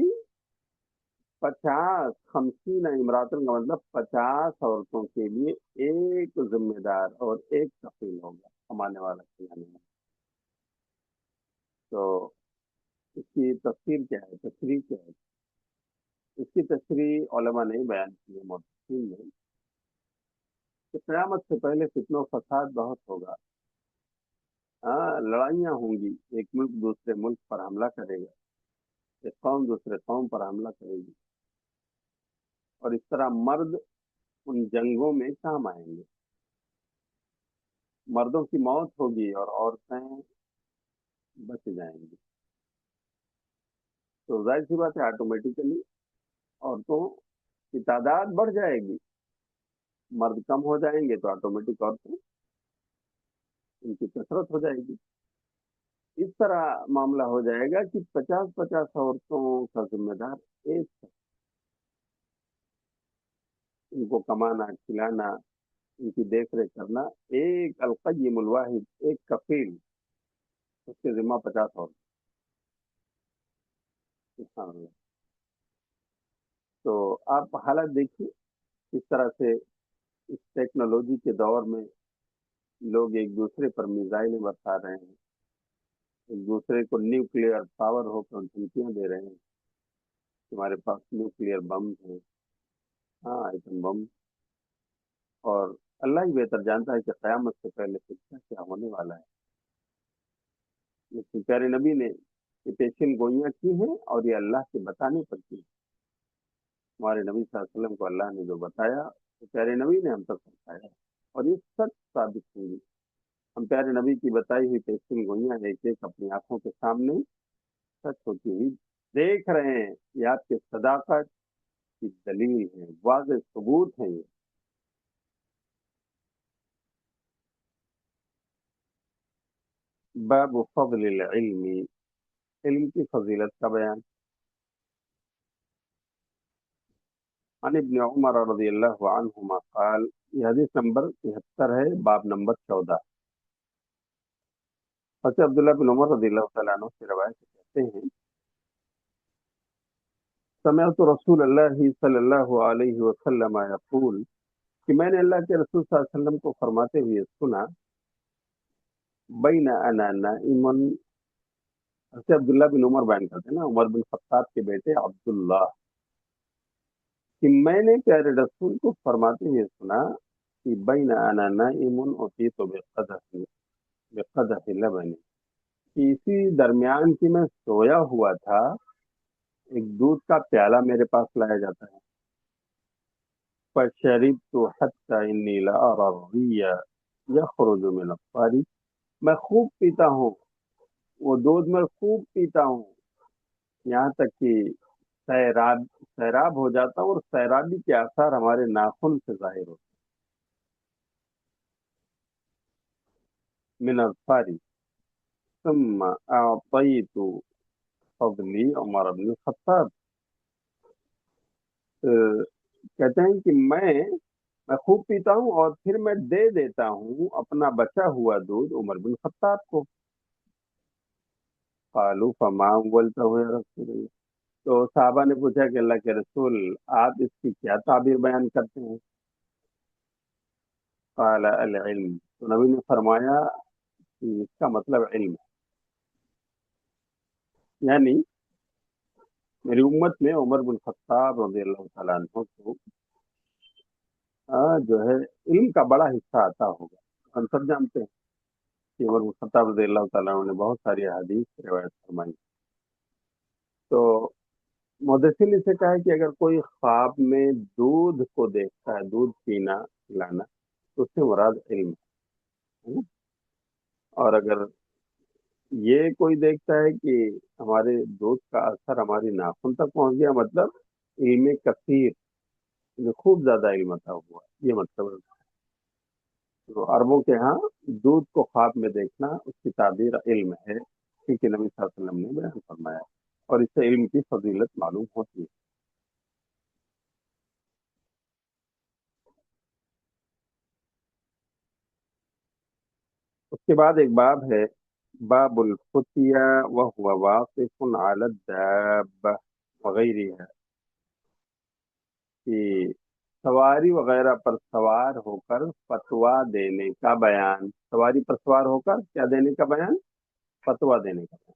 50 امراتن کا مطلب 50 عورتوں کے لیے ایک ذمہ دار اور ایک کفیل ہوگا، کمانے والا کھلانے والا. تو اس کی تفسیر کیا ہے، تشریح کیا ہے؟ اس کی تشریح علماء نے بیان کی ہے، محدثین نے، کہ قیامت سے پہلے فتنہ و فساد بہت ہوگا. ہاں، لڑائیاں ہوں گی، ایک ملک دوسرے ملک پر حملہ کرے گا، ایک قوم دوسرے قوم پر حملہ کرے گی، اور اس طرح مرد ان جنگوں میں کام آئیں گے. مردوں کی موت ہوگی اور عورتیں بچ جائیں گی. تو ظاہر سی بات ہے، آٹومیٹیکلی عورتوں کی تعداد بڑھ جائے گی. مرد کم ہو جائیں گے تو آٹومیٹک عورتیں ان کی کثرت ہو جائے گی. اس طرح معاملہ ہو جائے گا کہ 50 عورتوں کا ذمہ دار ایک ہے. ان کو کمانا، کھلانا، ان کی دیکھ ریکھ کرنا، ایک القیم الواحد، ایک کفیل، اس کے ذمہ 50 عورتیں. سبحان اللہ. تو آپ حالت دیکھیے کس طرح سے اس ٹیکنالوجی کے دور میں لوگ ایک دوسرے پر میزائلیں برسا رہے ہیں، ایک دوسرے کو نیوکلیئر پاور ہو کر دھمکیاں دے رہے ہیں. ہمارے پاس نیوکلیئر بم ہیں، ہاں، ایٹم بم. اور اللہ ہی بہتر جانتا ہے کہ قیامت سے پہلے کیا کیا ہونے والا ہے. لیکن پیارے نبی نے یہ پیشن گوئیاں کی ہیں اور یہ اللہ کے بتانے پر کی. ہمارے نبی صلی اللہ علیہ وسلم کو اللہ نے جو بتایا تو پیارے نبی نے ہم تک پہنچایا، اور یہ سچ ثابت ہوں گی. ہم پیارے نبی کی بتائی ہوئی پیشن گوئیاں ایک ایک اپنی آنکھوں کے سامنے سچ ہوتی ہوئی دیکھ رہے ہیں. یہ آپ کے صداقت کی دلیل ہے، واضح ثبوت ہے. یہ باب فضل العلم، علم کی فضیلت کا بیان. عن ابن عمر رضی اللہ عنہما قال، یہ حدیث نمبر 73 ہے، باب نمبر 14۔ حضرت عبداللہ بن عمر رضی اللہ تعالیٰ عنہ سے روایت کہتے ہیں، سمعت رسول اللہ صلی اللہ علیہ وسلم یقول، کہ میں نے اللہ کے رسول صلی اللہ علیہ وسلم کو فرماتے ہوئے سنا، بین انا نائم، حضرت عبداللہ بن عمر بیان کرتے ہیں نا، عمر بن خطاب کے بیٹے عبداللہ، کہ میں نے پیارے رسول کو فرماتے ہوئے سنا کہ بین انا نائم اٹیت بقدح لبن، کہ اسی درمیان کی میں سویا ہوا تھا، ایک دودھ کا پیالہ میرے پاس لایا جاتا ہے، فشربت حتی انی لأری الرِّیَ یخرج من الطاری، میں خوب پیتا ہوں، وہ دودھ میں خوب پیتا ہوں، یہاں تک کہ سیراب ہو جاتا ہوں، اور سیرابی کے آثار ہمارے ناخن سے ظاہر ہوتے ہیں۔ من الطاری ثم اعطیت فضلی عمر بن الخطاب، کہتے ہیں کہ میں خوب پیتا ہوں اور پھر میں دے دیتا ہوں اپنا بچا ہوا دودھ عمر بن خطاب کو۔ قالوا فما اولته یا رسول اللہ، تو صحابہ نے پوچھا کہ اللہ کے رسول، آپ اس کی کیا تعبیر بیان کرتے ہیں؟ قال العلم، تو نبی نے فرمایا کہ اس کا مطلب علم ہے، یعنی میری امت میں عمر بن خطاب رضی اللہ تعالیٰ عنہ کو جو ہے علم کا بڑا حصہ آتا ہوگا۔ ہم سب جانتے ہیں کہ عمر بن خطاب رضی اللہ تعالیٰ عنہ نے بہت ساری حدیث روایت فرمائی۔ تو محدثین نے سے کہا ہے کہ اگر کوئی خواب میں دودھ کو دیکھتا ہے، دودھ پینا پلانا، تو اس سے مراد علم ہے نا؟ اور اگر یہ کوئی دیکھتا ہے کہ ہمارے دودھ کا اثر ہماری ناخن تک پہنچ گیا، مطلب علم کثیر، خوب زیادہ علم عطا ہوا، یہ مطلب ہے۔ تو عربوں کے ہاں دودھ کو خواب میں دیکھنا اس کی تعبیر علم ہے، کیونکہ نبی صلی اللہ علیہ وسلم نے بیان فرمایا، اور اس سے علم کی فضیلت معلوم ہوتی ہے۔ اس کے بعد ایک باب ہے، باب الفتیہ وهو واقف علی الدابہ وغیرہ، کہ سواری وغیرہ پر سوار ہو کر فتویٰ دینے کا بیان، سواری پر سوار ہو کر کیا دینے کا بیان؟ فتویٰ دینے کا بیان۔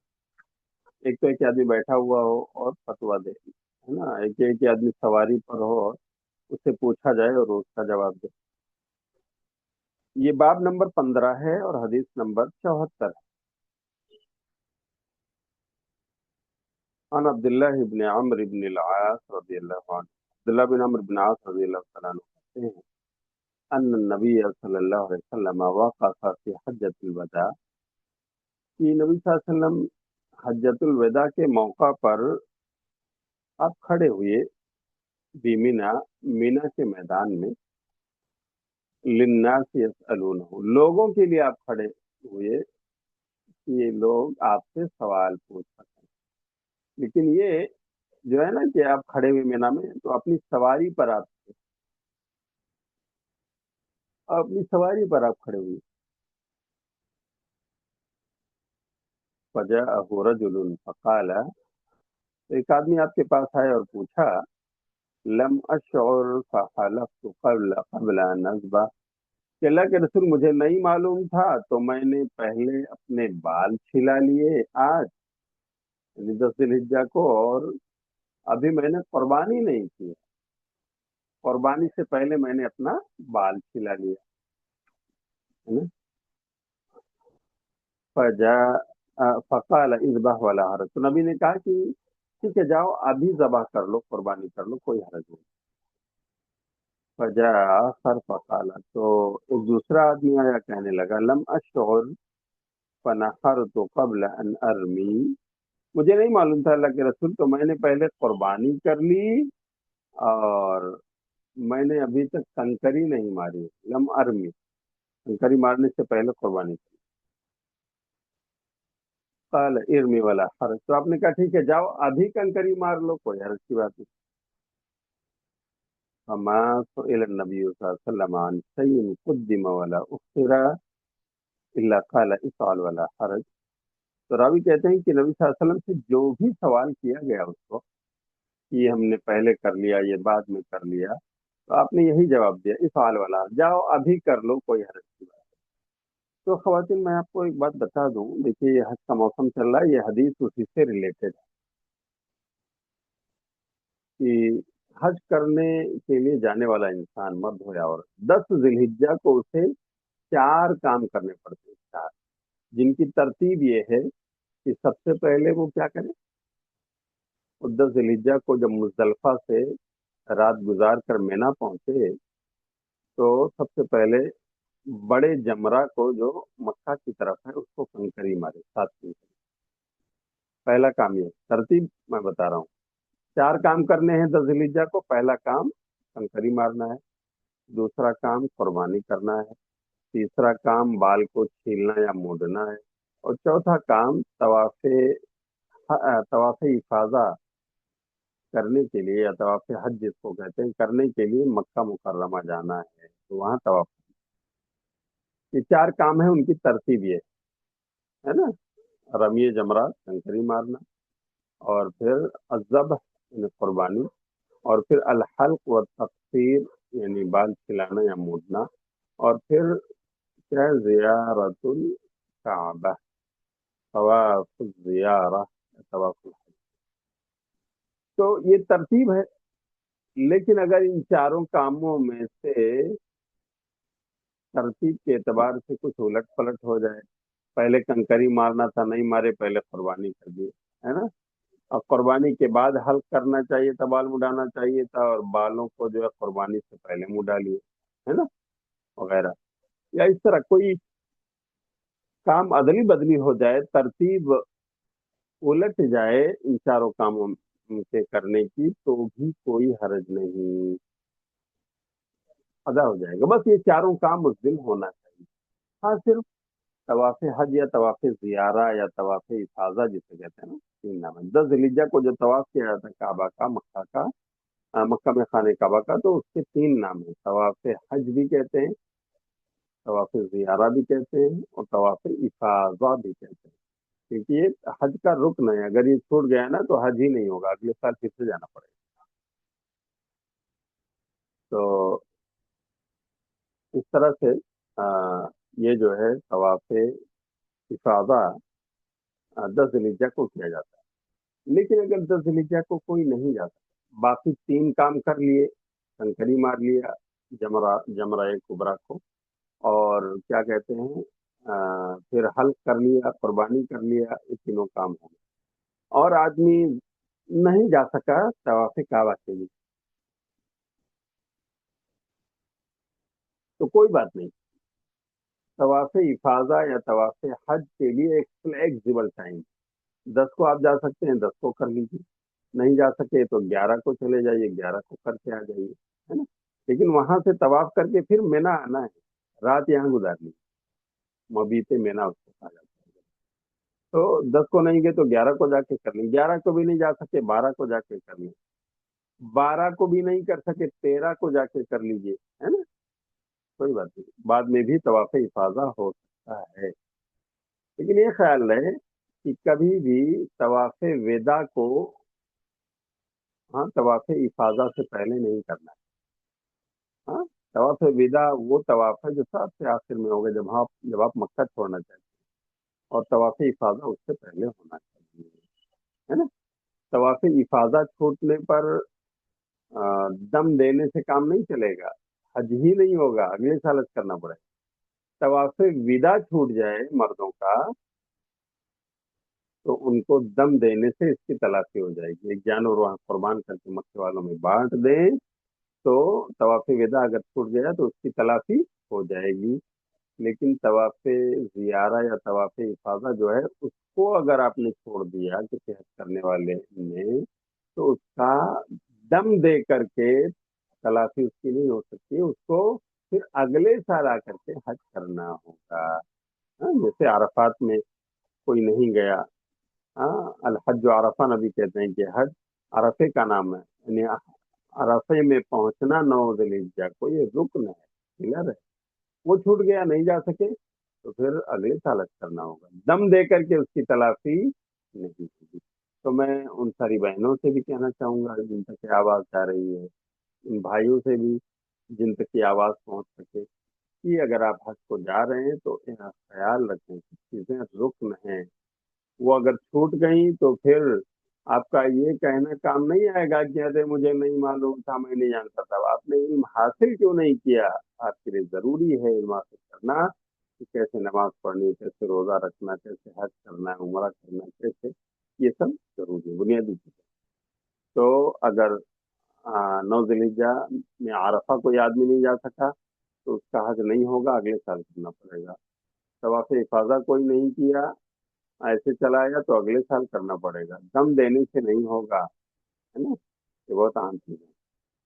ایک تو ایک آدمی بیٹھا ہوا ہو اور فتویٰ دے، ہے نا، ایک آدمی سواری پر ہو اور اس سے پوچھا جائے اور اس کا جواب دے۔ یہ باب نمبر 15 ہے اور حدیث نمبر 74 ہے۔ عن عبداللہ بن عمرو بن العاص رضی اللہ عنہ، عبداللہ بن عمرو بن عاص رضی اللہ تعالیٰ عنہ کہتے ہیں، ان النبی صلی اللہ علیہ وسلم وقف فی حجۃ الوداع، کہ نبی صلی اللہ علیہ وسلم حجۃ الوداع کے موقع پر آپ کھڑے ہوئے، بیمینا، مینا کے میدان میں، للناس یسألونہ، لوگوں کے لیے آپ کھڑے ہوئے کہ یہ لوگ آپ سے سوال پوچھ سکیں۔ لیکن یہ جو ہے نا کہ آپ کھڑے ہوئے مینا میں، تو اپنی سواری پر آپ تھے، اپنی سواری پر آپ کھڑے ہوئے۔ فجاءہ رجل فقال، ایک آدمی آپ کے پاس آئے اور پوچھا، لم اشعر فحلفت قبل ان اذبح، کہ اللہ کے رسول مجھے نہیں معلوم تھا تو میں نے پہلے اپنے بال چھلا لیے آج، یعنی 10 ذی الحجہ کو، اور ابھی میں نے قربانی نہیں کی، قربانی سے پہلے میں نے اپنا بال چھلا لیا، ہے نا۔ فقال اذبح ولا حرج، تو نبی نے کہا کہ ٹھیک ہے، جاؤ ابھی ذبح کر لو، قربانی کر لو، کوئی حرج نہیں۔ فجاء آخر فقال، تو ایک دوسرا آدمی آیا، کہنے لگا، لم اشعر فنحرت قبل ان ارمی، مجھے نہیں معلوم تھا اللہ کے رسول، تو میں نے پہلے قربانی کر لی اور میں نے ابھی تک کنکری نہیں ماری، لم ارمی، کنکری مارنے سے پہلے قربانی کی۔ قال ارمی ولا حرج، تو آپ نے کہا ٹھیک ہے، جاؤ ابھی کنکری مار لو، کوئی حرج کی بات نہیں۔ فما سئل النبی صلی اللہ علیہ وسلم عن شيء قدم ولا اخر الا قال افعل ولا حرج. تو راوی کہتے ہیں کہ نبی صلی اللہ علیہ وسلم سے جو بھی سوال کیا گیا اس وقت کہ یہ ہم نے پہلے کر لیا یہ بعد میں کر لیا، تو آپ نے یہی جواب دیا افعال والا، جاؤ ابھی کر لو، کوئی حرج کی بات. تو خواتین میں آپ کو ایک بات بتا دوں، دیکھیے یہ حج کا موسم چل رہا ہے، یہ حدیث اسی سے ریلیٹڈ ہے کہ حج کرنے کے لیے جانے والا انسان مرد ہو یا عورت 10 ذی الحجہ کو اسے 4 کام کرنے پڑتے ہیں، 4 جن کی ترتیب یہ ہے کہ سب سے پہلے وہ کیا کرے، وہ 10 ذی الحجہ کو جب مزدلفہ سے رات گزار کر مینا پہنچے تو سب سے پہلے بڑے جمرہ کو جو مکہ کی طرف ہے اس کو کنکری مارے، 7 کنکری. پہلا کام یہ ترتیب میں بتا رہا ہوں. 4 کام کرنے ہیں 10 ذی الحجہ کو. پہلا کام کنکری مارنا ہے، دوسرا کام قربانی کرنا ہے، تیسرا کام بال کو چھیلنا یا مونڈنا ہے، اور چوتھا کام طواف افاضہ کرنے کے لیے یا طواف حج جس کو کہتے ہیں کرنے کے لیے مکہ مکرمہ جانا ہے، تو وہاں طواف. یہ 4 کام ہیں، ان کی ترتیب یہ ہے نا، رمی جمرات کنکری مارنا، اور پھر الذبح یعنی قربانی، اور پھر الحلق و تقصیر یعنی بال کھلانا یا مونڈنا، اور پھر کیا ہے زیارت الکعبہ، طواف الزیارہ، طواف الحج. تو یہ ترتیب ہے. لیکن اگر ان چاروں کاموں میں سے ترتیب کے اعتبار سے کچھ الٹ پلٹ ہو جائے، پہلے کنکری مارنا تھا نہیں مارے، پہلے قربانی کر دی ہے نا، اور قربانی کے بعد حلق کرنا چاہیے تھا، بال مڈانا چاہیے تھا، اور بالوں کو جو ہے قربانی سے پہلے مڈا لیے ہے نا، وغیرہ. یا اس طرح کوئی کام ادلی بدلی ہو جائے، ترتیب الٹ جائے ان چاروں کاموں کے کرنے کی، تو بھی کوئی حرج نہیں، ادا ہو جائے گا. بس یہ چاروں کام اس دن ہونا چاہیے. ہاں صرف طواف حج یا طواف زیارہ یا طواف افاضہ جسے کہتے ہیں نا، 3 نام ہے. 10 ذی الحجہ کو جو طواف کیا جاتا ہے کعبہ کا، مکہ کا، مکہ میں خانہ کعبہ کا، تو اس کے 3 نام ہیں. طواف حج بھی کہتے ہیں، طواف زیارہ بھی کہتے ہیں، اور طواف افاضہ بھی کہتے ہیں. کیونکہ یہ حج کا رکن ہے، اگر یہ چھوٹ گیا نا تو حج ہی نہیں ہوگا، اگلے سال پھر سے جانا پڑے گا. تو اس طرح سے یہ جو ہے طواف افاضہ 10 ذی الحجہ کو کیا جاتا ہے. لیکن اگر 10 ذی الحجہ کو کوئی نہیں جا سکتا، باقی 3 کام کر لیے، کنکری مار لیا جمرہ کبریٰ کو، اور کیا کہتے ہیں پھر حلق کر لیا، قربانی کر لیا، یہ تینوں کام ہو گئے، اور آدمی نہیں جا سکا طواف کعبہ کے لیے، تو کوئی بات نہیں. طواف افاضہ یا طواف حج کے لیے ایک فلیکسیبل ٹائم، 10 کو آپ جا سکتے ہیں 10 کو کر لیجیے، نہیں جا سکے تو 11 کو چلے جائیے، 11 کو کر کے آ جائیے ہے نا. لیکن وہاں سے طواف کر کے پھر مینا آنا ہے، رات یہاں گزارنی، مبیت مینا اس کو کہا جاتا ہے. تو 10 کو نہیں گئے تو 11 کو جا کے کر لیں، 11 کو بھی نہیں جا سکے 12 کو جا کے کر لیں، 12 کو بھی نہیں کر سکے 13 کو جا کے کر لیجیے ہے نا، کوئی بات نہیں، بعد میں بھی طواف افاضہ ہو سکتا ہے. لیکن یہ خیال رہے کہ کبھی بھی طواف وداع کو طواف افاضہ سے پہلے نہیں کرنا ہے. ہاں طواف وداع وہ طواف ہے جو سب سے آخر میں ہوگا، جب آپ مکہ چھوڑنا چاہتے ہیں، اور طواف افاضہ اس سے پہلے ہونا چاہیے ہے نا. طواف افاضہ چھوٹنے پر دم دینے سے کام نہیں چلے گا، حج ہی نہیں ہوگا، اگلے سال حج کرنا پڑے گا. طواف وداع چھوٹ جائے مردوں کا تو ان کو دم دینے سے اس کی تلافی ہو جائے گی، ایک جانور وہاں قربان کر کے مکے والوں میں بانٹ دیں تو طواف وداع اگر چھوٹ گیا تو اس کی تلافی ہو جائے گی. لیکن طواف زیارہ یا طواف افاضہ جو ہے اس کو اگر آپ نے چھوڑ دیا کسی حج کرنے والے نے، تو اس کا دم دے کر کے تلافی اس کی نہیں ہو سکتی، اس کو پھر اگلے سال آ کر کے حج کرنا ہوگا. جیسے عرفات میں کوئی نہیں گیا، الحج عرفہ نبی کہتے ہیں کہ حج عرفے کا نام ہے، یعنی अरफे में पहुंचना 9 ज़िलहिज्जा को ये रुक्न है, पिलर है, वो छूट गया, नहीं जा सके, तो फिर अगले साल हज करना होगा। दम दे करके उसकी तलाफी नहीं होगी। तो मैं उन सारी बहनों से भी कहना चाहूंगा जिन तक ये आवाज जा रही है, उन भाइयों से भी जिन तक ये आवाज पहुंच सके, कि अगर आप हज को जा रहे हैं तो ख्याल रखें कि चीजें रुक्न हैं। वो अगर छूट गई तो फिर आपका ये कहना काम नहीं आएगा कि अरे मुझे नहीं मालूम था, मैं नहीं जानता था। आपने इल्म हासिल क्यों नहीं किया? आपके लिए जरूरी है इल्म हासिल करना, कि कैसे नमाज पढ़नी, कैसे रोजा रखना, कैसे हज करना है, उम्रा करना है, कैसे, ये सब जरूरी है, बुनियादी चीजें। तो अगर 9 ज़िलहिज्जा में आरफा कोई आदमी नहीं जा सका तो उसका हज नहीं होगा, अगले साल करना पड़ेगा। तवाफ इफाजा कोई नहीं किया, ऐसे चला आया, तो अगले साल करना पड़ेगा। दम देने से नहीं होगा, है ना। ये बहुत अहम चीज है।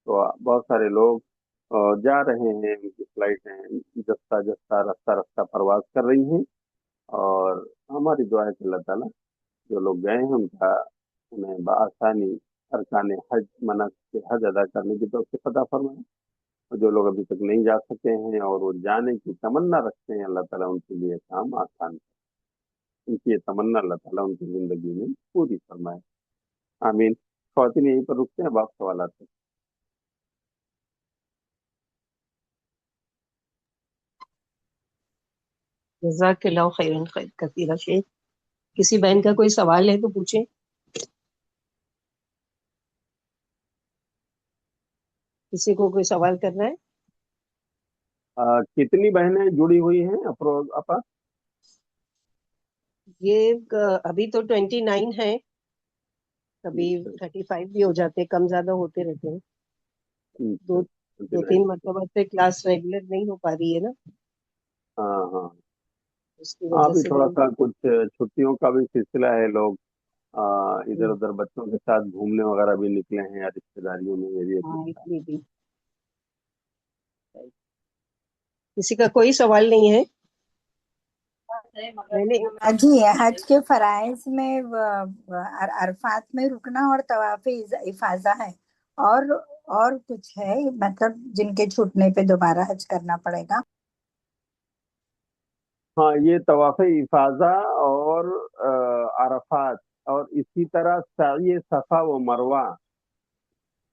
तो बहुत सारे लोग जा रहे हैं, उनकी फ्लाइटें जस्ता जस्ता रफ्ता रफ्ता परवाज कर रही हैं। और हमारी दुआ है कि अल्लाह ताला जो लोग गए हैं उनका, उन्हें बआसानी अरकान हज मना के हज अदा करने की तौफीक अता फरमाए। और जो लोग अभी तक नहीं जा सके हैं और वो जाने की तमन्ना रखते हैं, अल्लाह ताला उनके लिए काम आसान, उनकी ये तमन्ना अल्लाह ताला उनकी जिंदगी में पूरी फरमाए। आमीन। ख्वातीन यहीं पर रुकते हैं, अब आप सवाल आते जज़ाकल्लाहु खैरन कसीरा शेख। किसी बहन का कोई सवाल है तो पूछें। किसी को कोई सवाल करना है? कितनी बहनें जुड़ी हुई हैं अफरोज आपा? ये अभी तो 29 है, कभी अच्छा, 35 भी हो जाते हैं, कम ज्यादा होते रहते हैं। अच्छा, दो दो 29। तीन मरतबा से क्लास रेगुलर नहीं हो पा रही है ना, हाँ हाँ। उसकी हाँ, वजह अभी से थोड़ा नहीं। सा कुछ छुट्टियों का भी सिलसिला है, लोग इधर हम्म, उधर बच्चों के साथ घूमने वगैरह भी निकले हैं, या रिश्तेदारियों में, ये भी अभी हाँ था। इसलिए भी। किसी का कोई सवाल नहीं है? मैंने जी, हज के फराइज में अरफात में रुकना और तवाफ इफाजा है, और कुछ है मतलब जिनके छूटने पे दोबारा हज करना पड़ेगा? हाँ, ये तवाफ़ इफाजा और अरफात, और इसी तरह साई सफ़ा व मरवा,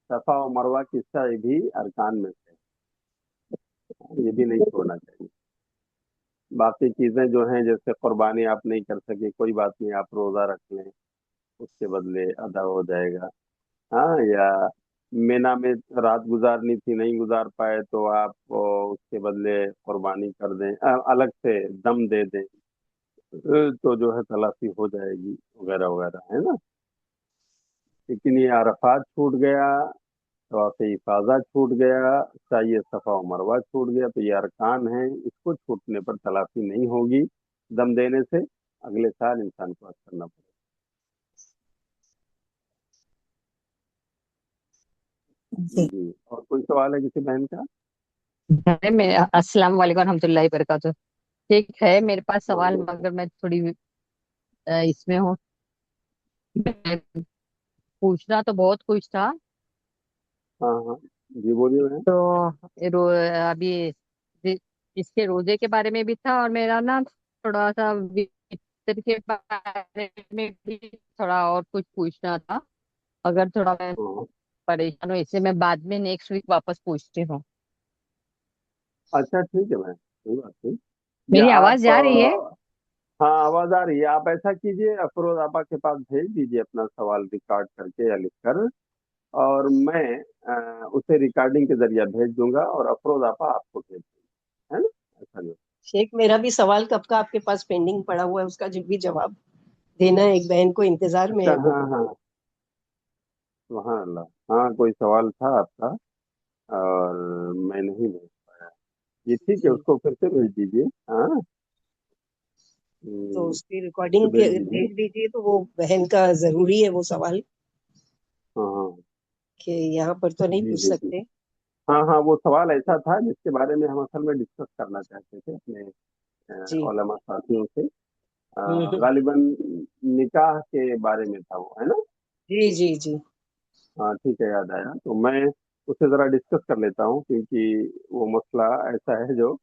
सफ़ा व मरवा की साई भी अरकान में से है, ये भी नहीं छोड़ना चाहिए। बाकी चीजें जो हैं, जैसे कुर्बानी आप नहीं कर सके, कोई बात नहीं, आप रोजा रख लें, उसके बदले अदा हो जाएगा। हाँ, या मीना में रात गुजारनी थी, नहीं गुजार पाए, तो आप उसके बदले कुर्बानी कर दें, अलग से दम दे दें, तो जो है तलाफी हो जाएगी, वगैरह वगैरह, है ना। लेकिन ये अरफात छूट गया, तवाफ़ इफाजा छूट गया, साई सफ़ा और मरवा छूट गया, तो ये अरकान है, इसको छूटने पर तलाफी नहीं होगी। दम देने से अगले साल इंसान को हज करना पड़ेगा। जी। जी, और कोई सवाल है किसी बहन का? है मैं अस्सलाम वालेकुम रहमतुल्लाहि वबरकातुहू। ठीक है, मेरे पास सवाल वालेकुम। मगर मैं थोड़ी इसमें हूँ। मैं पूछना तो बहुत कुछ था। हाँ हाँ, जी बोलिए बहन। तो अभी जि- इसके रोजे के बारे में भी था, और मेरा ना थोड़ा सा वितर के बारे में भी थोड़ा और कुछ पूछना था। अगर थोड़ा मैं हाँ, परेशान हूँ इससे, मैं बाद में नेक्स्ट वीक वापस पूछती हूँ। अच्छा ठीक है बहन, कोई बात नहीं। या मेरी आवाज आप जा रही है? हाँ, आवाज आ रही है। आप ऐसा कीजिए, अफरोज आपा के पास भेज दीजिए अपना सवाल रिकॉर्ड करके या लिख कर, और मैं उसे रिकॉर्डिंग के जरिए भेज दूंगा, और अफरोज आपा आपको भेज देंगे, है ना। ऐसा नहीं। शेख, मेरा भी सवाल कब का आपके पास पेंडिंग पड़ा हुआ है, उसका भी जवाब देना है, एक बहन को इंतजार में अच्छा, है वो। हाँ हाँ, सुभान अल्लाह। हाँ, कोई सवाल था आपका, और मैं नहीं भेज पाया। ये ठीक है, जी, उसको फिर से भेज दीजिए। हाँ, तो हम्म, उसकी उसे रिकॉर्डिंग भेज दीजिए। भेज दीजिए, तो वो बहन का जरूरी है वो सवाल, हाँ हाँ, कि यहाँ पर तो नहीं जी पूछ जी जी। सकते। हाँ हाँ, वो सवाल ऐसा था जिसके बारे में हम असल में डिस्कस करना चाहते थे अपने जी। उलमा साथियों से। हम्म। गालिबन निकाह के बारे में था वो, है ना। जी जी जी। हाँ ठीक है, याद आया। तो मैं उसे ज़रा डिस्कस कर लेता हूँ, क्योंकि वो मसला ऐसा है जो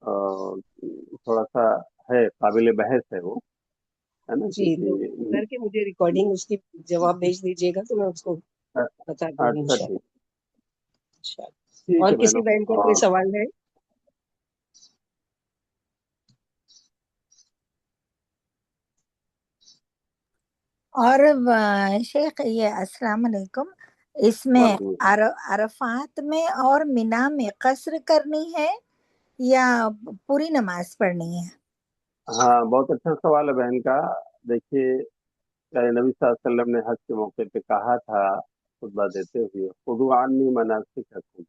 थोड़ा सा है, काबिल बहस है वो, है ना, जी, तो क्योंकि करके मुझे रिकॉर्डिंग उसकी जवाब भेज दीजिएगा तो मैं उसको बता दूंगी अच्छा इंशाल्लाह। ठीक, अच्छा, ठीक और है किसी मैडम। बहन का कोई सवाल है? और शेख ये अस्सलाम वालेकुम, इसमें वालेकुम। अरफात में और मिना में कसर करनी है या पूरी नमाज पढ़नी है? हाँ, बहुत अच्छा सवाल है बहन का। देखिए, प्यारे नबी सल्लल्लाहु अलैहि वसल्लम ने हज के मौके पे कहा था, खुतबा देते हुए, खुदू अन्नी मनासिककुम,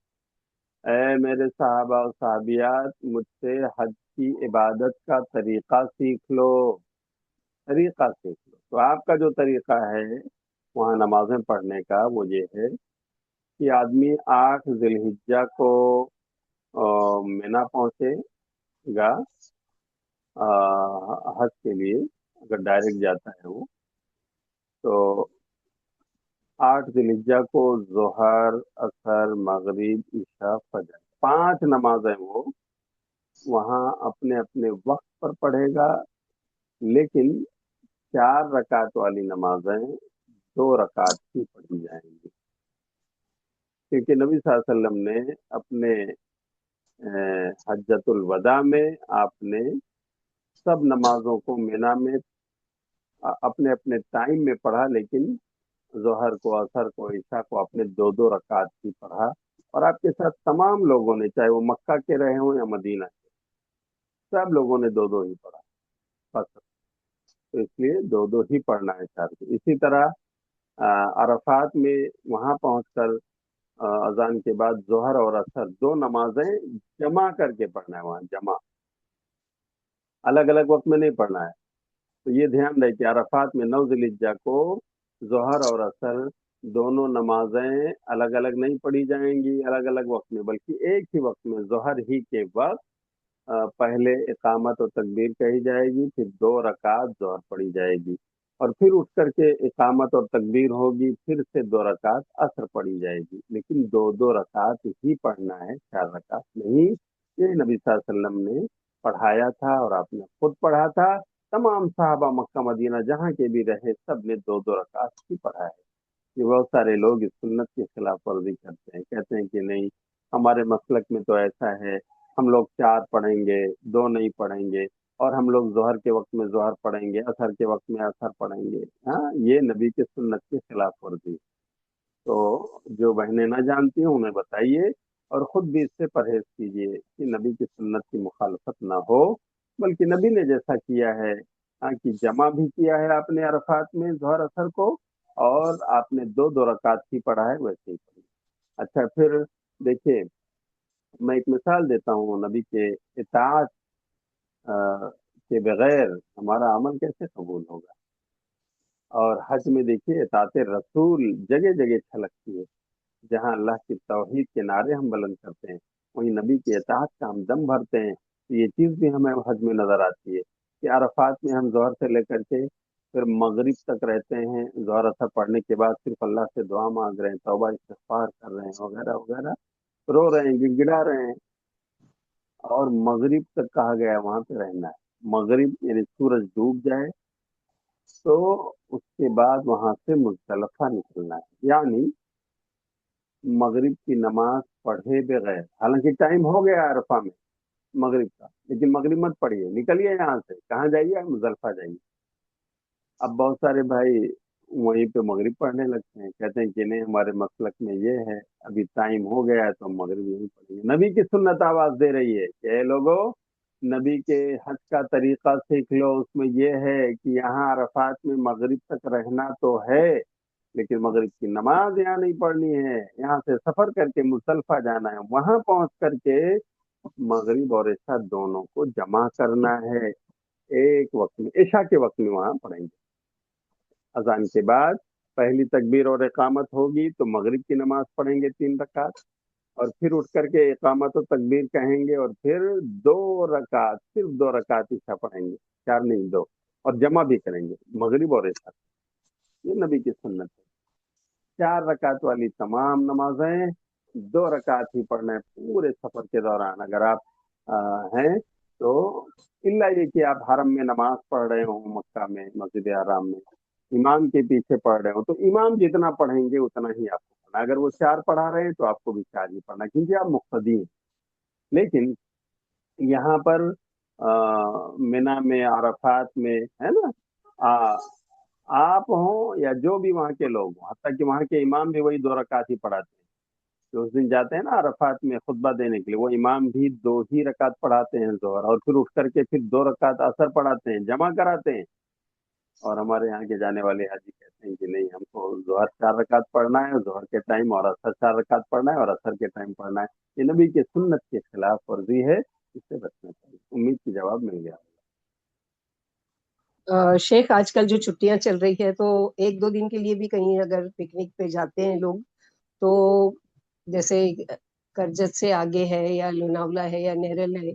ऐ मेरे साहबा और साहबियात, मुझसे हज की इबादत का तरीका सीख लो, तरीका सीख लो। तो आपका जो तरीका है वहाँ नमाजें पढ़ने का, वो ये है कि आदमी 8 जिलहिज्जा को मिना पहुंचेगा हज के लिए, अगर डायरेक्ट जाता है वो, तो 8 जिलहिज्जा को जोहर, असर, मगरिब, इशा, फजर, 5 नमाजें वो वहाँ अपने अपने वक्त पर पढ़ेगा। लेकिन 4 रकात वाली नमाजें 2 रकात ही पढ़ी जाएंगी, क्योंकि नबी सल्लल्लाहु अलैहि वसल्लम ने अपने हज्जतुल वदा में आपने सब नमाजों को मिना में अपने अपने टाइम में पढ़ा, लेकिन जोहर को, असर को, ईशा को आपने 2 2 रकात ही पढ़ा। और आपके साथ तमाम लोगों ने, चाहे वो मक्का के रहे हों या मदीना के, सब लोगों ने 2 2 ही पढ़ा बस। तो इसलिए 2 2 ही पढ़ना है 4 को। इसी तरह अरफात में वहां पहुंचकर अजान के बाद जोहर और असर 2 नमाजें जमा करके पढ़ना है, वहां जमा, अलग अलग वक्त में नहीं पढ़ना है। तो ये ध्यान रहे कि अरफात में 9 जिलहिज्जा को जोहर और असर दोनों नमाजें अलग अलग नहीं पढ़ी जाएंगी अलग अलग वक्त में, बल्कि एक ही वक्त में जोहर ही के वक्त पहले इकामत और तकबीर कही जाएगी, फिर 2 रकात जोहर पढ़ी जाएगी, और फिर उठ करके इकामत और तकबीर होगी, फिर से 2 रकात असर पढ़ी जाएगी। लेकिन 2 2 रकात ही पढ़ना है, 4 रकात नहीं। ये नबी सल्लल्लाहु अलैहि वसल्लम ने पढ़ाया था और आपने खुद पढ़ा था। तमाम साहबा मक्का मदीना जहाँ के भी रहे, सब ने 2 2 रकात ही पढ़ा है। ये बहुत सारे लोग इस सुन्नत की खिलाफ वर्जी करते हैं, कहते हैं कि नहीं, हमारे मसलक में तो ऐसा है, हम लोग 4 पढ़ेंगे, 2 नहीं पढ़ेंगे, और हम लोग जोहर के वक्त में जोहर पढ़ेंगे, असर के वक्त में असर पढ़ेंगे। हाँ, ये नबी के सुन्नत की खिलाफ वर्जी। तो जो बहनें ना जानती हैं उन्हें बताइए, और खुद भी इससे परहेज कीजिए कि नबी की सुन्नत की मुखालफत ना हो। बल्कि नबी ने जैसा किया है, हाँ, कि जमा भी किया है आपने अरफात में जोहर असर को, और आपने 2 2 रकात ही पढ़ा है, वैसे ही पढ़ी। अच्छा, फिर देखिए, मैं एक मिसाल देता हूँ, नबी के इताअत के बगैर हमारा अमल कैसे कबूल होगा। और हज में देखिए, इताअत रसूल जगह जगह छलकती है। जहाँ अल्लाह की तौहीद के नारे हम बुलंद करते हैं, वहीं नबी की इताअत का हम दम भरते हैं। तो ये चीज़ भी हमें हज में नजर आती है कि अरफात में हम जोहर से लेकर के फिर मगरिब तक रहते हैं, जोहर असर पढ़ने के बाद सिर्फ अल्लाह से दुआ मांग रहे हैं, तौबा इस्तिग़फ़ार कर रहे हैं, वगैरह वगैरह, रो रहे हैं, गिड़गिड़ा रहे हैं। और मगरिब तक कहा गया है वहां पे रहना है। मगरिब यानी सूरज डूब जाए, तो उसके बाद वहां से मुज़दलिफा निकलना है। यानी मगरिब की नमाज पढ़े बगैर, हालांकि टाइम हो गया अरफा में मगरिब का, लेकिन मगरिब मत पढ़िए, निकलिए यहाँ से, कहाँ जाइए, मुजल्फा जाइए। अब बहुत सारे भाई वहीं पे मगरिब पढ़ने लगते हैं, कहते हैं कि नहीं, हमारे मसलक में ये है, अभी टाइम हो गया है तो हम मगरिब यहीं पढ़ेंगे। नबी की सुन्नत आवाज दे रही है कि ए लोगो, नबी के हज का तरीका सीख लो। उसमें ये है कि यहाँ अरफात में मगरिब तक रहना तो है, लेकिन मगरिब की नमाज यहाँ नहीं पढ़नी है। यहाँ से सफर करके मुजल्फा जाना है, वहां पहुंच करके मगरिब और इशा दोनों को जमा करना है, एक वक्त में, इशा के वक्त में वहां पढ़ेंगे। अजान के बाद पहली तकबीर और इकामत होगी तो मगरिब की नमाज पढ़ेंगे 3 रकात, और फिर उठ करके इकामत और तकबीर कहेंगे, और फिर 2 रकात, सिर्फ 2 रकात इशा पढ़ेंगे, 4 नहीं 2, और जमा भी करेंगे मगरिब और इशा। ये नबी की सुन्नत है। 4 रकात वाली तमाम नमाजें 2 रकात ही पढ़ना है पूरे सफर के दौरान। अगर आप हैं तो इल्ला ये कि आप हरम में नमाज पढ़ रहे हो, मक्का में मस्जिद हराम में इमाम के पीछे पढ़ रहे हो, तो इमाम जितना पढ़ेंगे उतना ही आपको पढ़ना। अगर वो 4 पढ़ा रहे हैं तो आपको भी 4 ही पढ़ना, क्योंकि आप मुक्तदी हैं। लेकिन यहाँ पर मिना में, अरफात में, है ना, आ, आप हो या जो भी वहाँ के लोग हों, हत्ता कि वहाँ के इमाम भी वही 2 रकात ही पढ़ाते हैं। तो उस दिन जाते हैं ना अरफात में खुतबा देने के लिए, वो इमाम भी 2 ही रकात पढ़ाते हैं जोहर, और फिर उठ करके फिर 2 रकात असर पढ़ाते हैं, जमा कराते हैं। और हमारे यहाँ के जाने वाले हाजी कहते हैं कि नहीं, हमको जोहर 4 रकात पढ़ना है जोहर के टाइम, और असर 4 रकात पढ़ना है और असर के टाइम पढ़ना है। ये नबी के सुन्नत के खिलाफ वर्जी है, इससे बचना चाहिए। उम्मीद की जवाब मिल गया। शेख, आजकल जो छुट्टियां चल रही है, तो 1-2 दिन के लिए भी कहीं अगर पिकनिक पे जाते हैं लोग, तो जैसे करजत से आगे है या लोनावला है या नेरल है,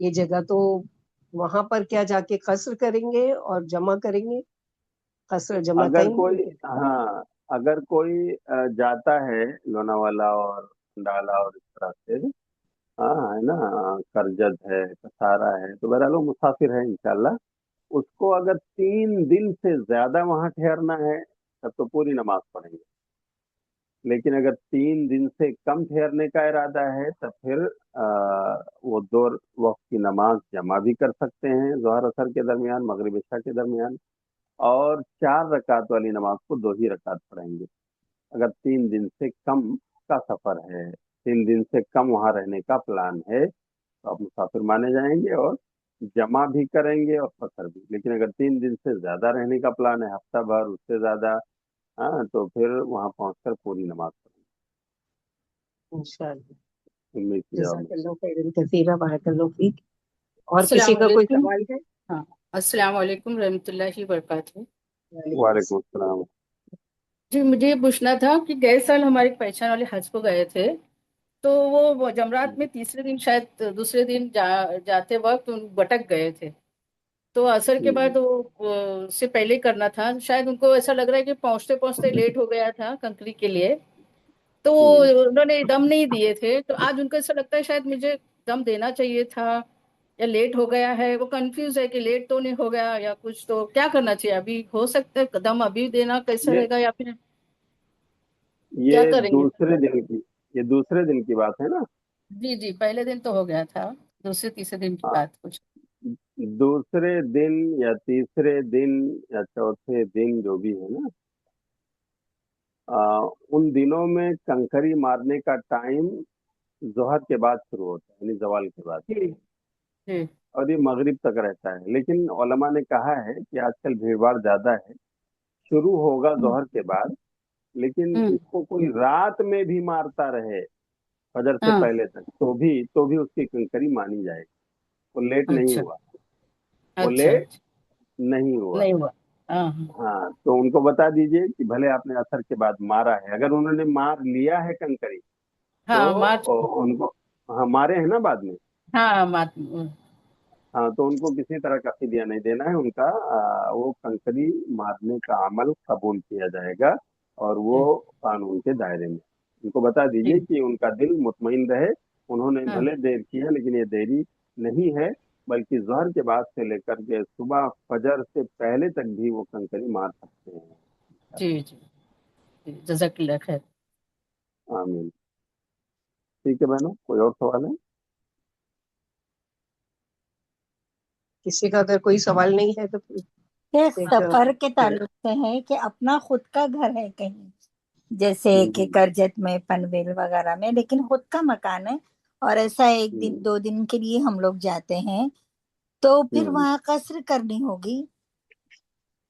ये जगह, तो वहां पर क्या जाके कसर करेंगे और जमा करेंगे? कसर जमा अगर कोई, करेंगे? हाँ, अगर कोई जाता है लोनावाला और डाला और इस तरह से, हाँ, है ना, करजत है, कसारा है, तो बहरहाल वो मुसाफिर है इंशाल्लाह। उसको अगर 3 दिन से ज्यादा वहां ठहरना है तब तो पूरी नमाज पढ़ेंगे। लेकिन अगर 3 दिन से कम ठहरने का इरादा है तब फिर वो 2 वक्त की नमाज जमा भी कर सकते हैं, जोहर असर के दरमियान, मगरिब इशा के दरमियान, और 4 रकात वाली नमाज को 2 ही रकात पढ़ेंगे। अगर 3 दिन से कम का सफर है, 3 दिन से कम वहां रहने का प्लान है, तो आप मुसाफिर माने जाएंगे और जमा भी करेंगे और फसर भी। लेकिन अगर 3 दिन से ज्यादा रहने का प्लान है, हफ्ता भर उससे ज्यादा, हाँ, तो फिर वहां पहुंचकर पूरी नमाज पढ़ेंगे। इंशाल्लाह। उम्मीद की जवाब मिली। जज़ाकल्लाह खैरन कसीरा, बारकल्लाह फीक। और किसी अस्सलाम का कोई वालेकुम। सवाल है? हाँ, अस्सलाम वालेकुम रहमतुल्लाहि वबरकातुहू। वालेकुम वालेकुम अस्सलाम। अस्सलाम। जी, मुझे ये पूछना था कि गए साल हमारे एक पहचान वाले हज को गए थे, तो वो जमरात में तीसरे दिन, शायद दूसरे दिन जाते वक्त भटक गए थे। तो असर के बाद वो उससे पहले ही करना था, शायद उनको ऐसा लग रहा है कि पहुंचते पहुंचते लेट हो गया था कंकरी के लिए, तो उन्होंने दम नहीं दिए थे। तो आज उनको ऐसा लगता है शायद मुझे दम देना चाहिए था, या लेट हो गया है। वो कंफ्यूज है कि लेट तो नहीं हो गया या कुछ, तो क्या करना चाहिए? अभी हो सकता है दम अभी देना कैसा ये रहेगा, या फिर क्या ये करेंगे? दूसरे दिन की ये दूसरे दिन की बात है ना? जी जी, पहले दिन तो हो गया था, दूसरे तीसरे दिन की हाँ, बात कुछ। दूसरे दिन या तीसरे दिन या चौथे दिन जो भी है ना, उन दिनों में कंकरी मारने का टाइम जोहर के बाद शुरू होता है, यानी जवाल के बाद, जी जी। और ये मगरिब तक रहता है। लेकिन उलमा ने कहा है कि आजकल भीड़ भाड़ ज्यादा है, शुरू होगा हम्म जोहर के बाद, लेकिन हम्म, इसको कोई रात में भी मारता रहे फजर से हाँ, पहले तक, तो भी उसकी कंकरी मानी जाएगी। वो लेट नहीं अच्छा हुआ, वो अच्छा लेट अच्छा, नहीं हुआ। नहीं हुआ। हाँ हाँ हाँ, तो उनको बता दीजिए कि भले आपने असर के बाद मारा है, अगर उन्होंने मार लिया है कंकरी तो हाँ, मार्च। उनको, हाँ, मारे हैं ना बाद में, हाँ, मार्च। हाँ, तो उनको किसी तरह का फिदिया नहीं देना है। उनका वो कंकरी मारने का अमल कबूल किया जाएगा और वो जी कानून के दायरे में। उनको बता दीजिए जी, कि उनका दिल मुतमईन रहे, उन्होंने हाँ भले देर की है लेकिन ये देरी नहीं है, बल्कि ज़हर के बाद से लेकर के सुबह फजर से पहले तक भी वो कंकरी मार सकते हैं। जी जी जी, जज़ाकल्लाह खैर। आमीन। ठीक है बहनों, कोई और सवाल है? किसी का अगर कोई सवाल नहीं है तो फिर ये एक सफर के ताल्लुक से है कि अपना खुद का घर है कहीं, जैसे कि हम्म, करजत में, पनवेल वगैरह में, लेकिन खुद का मकान है, और ऐसा एक दिन हम्म, 2 दिन के लिए हम लोग जाते हैं, तो फिर हम्म। वहां कसर करनी होगी?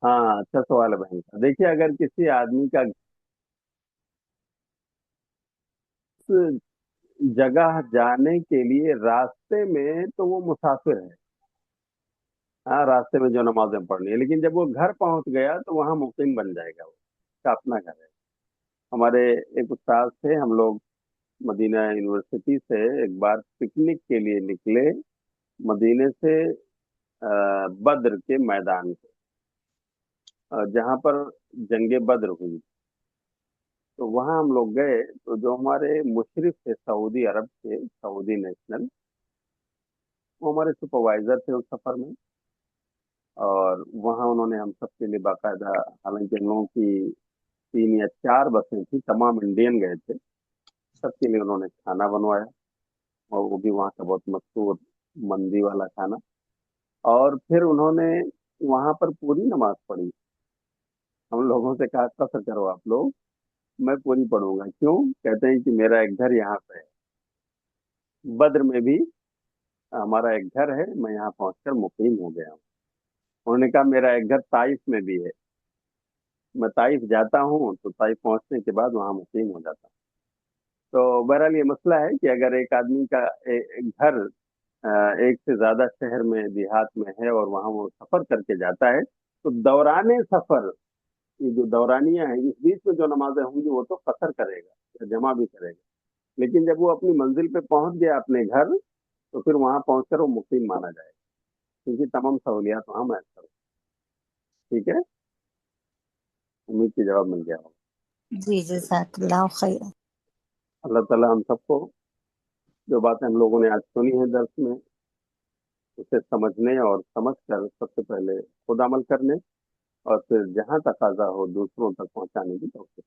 हाँ, अच्छा सवाल है बहन का। देखिए, अगर किसी आदमी का जगह जाने के लिए रास्ते में, तो वो मुसाफिर है। हाँ, रास्ते में जो नमाजें पढ़नी है, लेकिन जब वो घर पहुंच गया तो वहां मुकीम बन जाएगा, वो उसका अपना घर है। हमारे एक उस्ताद थे, हम लोग मदीना यूनिवर्सिटी से एक बार पिकनिक के लिए निकले, मदीने से बद्र के मैदान से, जहाँ पर जंगे बद्र हुई। तो वहाँ हम लोग गए, तो जो हमारे मुशरिफ थे सऊदी अरब के, सऊदी नेशनल, वो हमारे सुपरवाइजर थे उस सफर में। और वहाँ उन्होंने हम सबके लिए बाकायदा, हालांकि हम लोगों की 3 या 4 बसें थी, तमाम इंडियन गए थे, सबके लिए उन्होंने खाना बनवाया, और वो भी वहाँ का बहुत मशहूर मंदी वाला खाना। और फिर उन्होंने वहाँ पर पूरी नमाज पढ़ी। हम लोगों से कहा कसर करो आप लोग, मैं पूरी पढ़ूंगा। क्यों? कहते हैं कि मेरा एक घर यहाँ पे है, बद्र में भी हमारा एक घर है, मैं यहाँ पहुंचकर मुकीम हो गया हूँ। उन्होंने कहा मेरा एक घर ताइफ में भी है, मैं ताइफ जाता हूँ तो ताइफ पहुंचने के बाद वहाँ मुकीम हो जाता हूँ। तो बहरहाल ये मसला है कि अगर एक आदमी का एक घर एक से ज्यादा शहर में, देहात में है, और वहाँ वो सफर करके जाता है, तो दौराने सफर, ये जो दौरानियां हैं, इस बीच में जो नमाजें होंगी वो तो कसर करेगा या जमा भी करेगा। लेकिन जब वो अपनी मंजिल पे पहुंच गया अपने घर, तो फिर वहां पहुंचकर वो मुकीम माना जाएगा, क्योंकि तमाम सहूलियात वहां मैसर हो। ठीक है, उम्मीद की जवाब मिल गया होगा। जी जज़ाकल्लाह खैर। अल्लाह ताला हम सबको जो बातें हम लोगों ने आज सुनी है दर्स में, उसे समझने और समझकर सबसे पहले खुद अमल करने, और फिर जहां तकाजा हो दूसरों तक पहुंचाने की तौफीक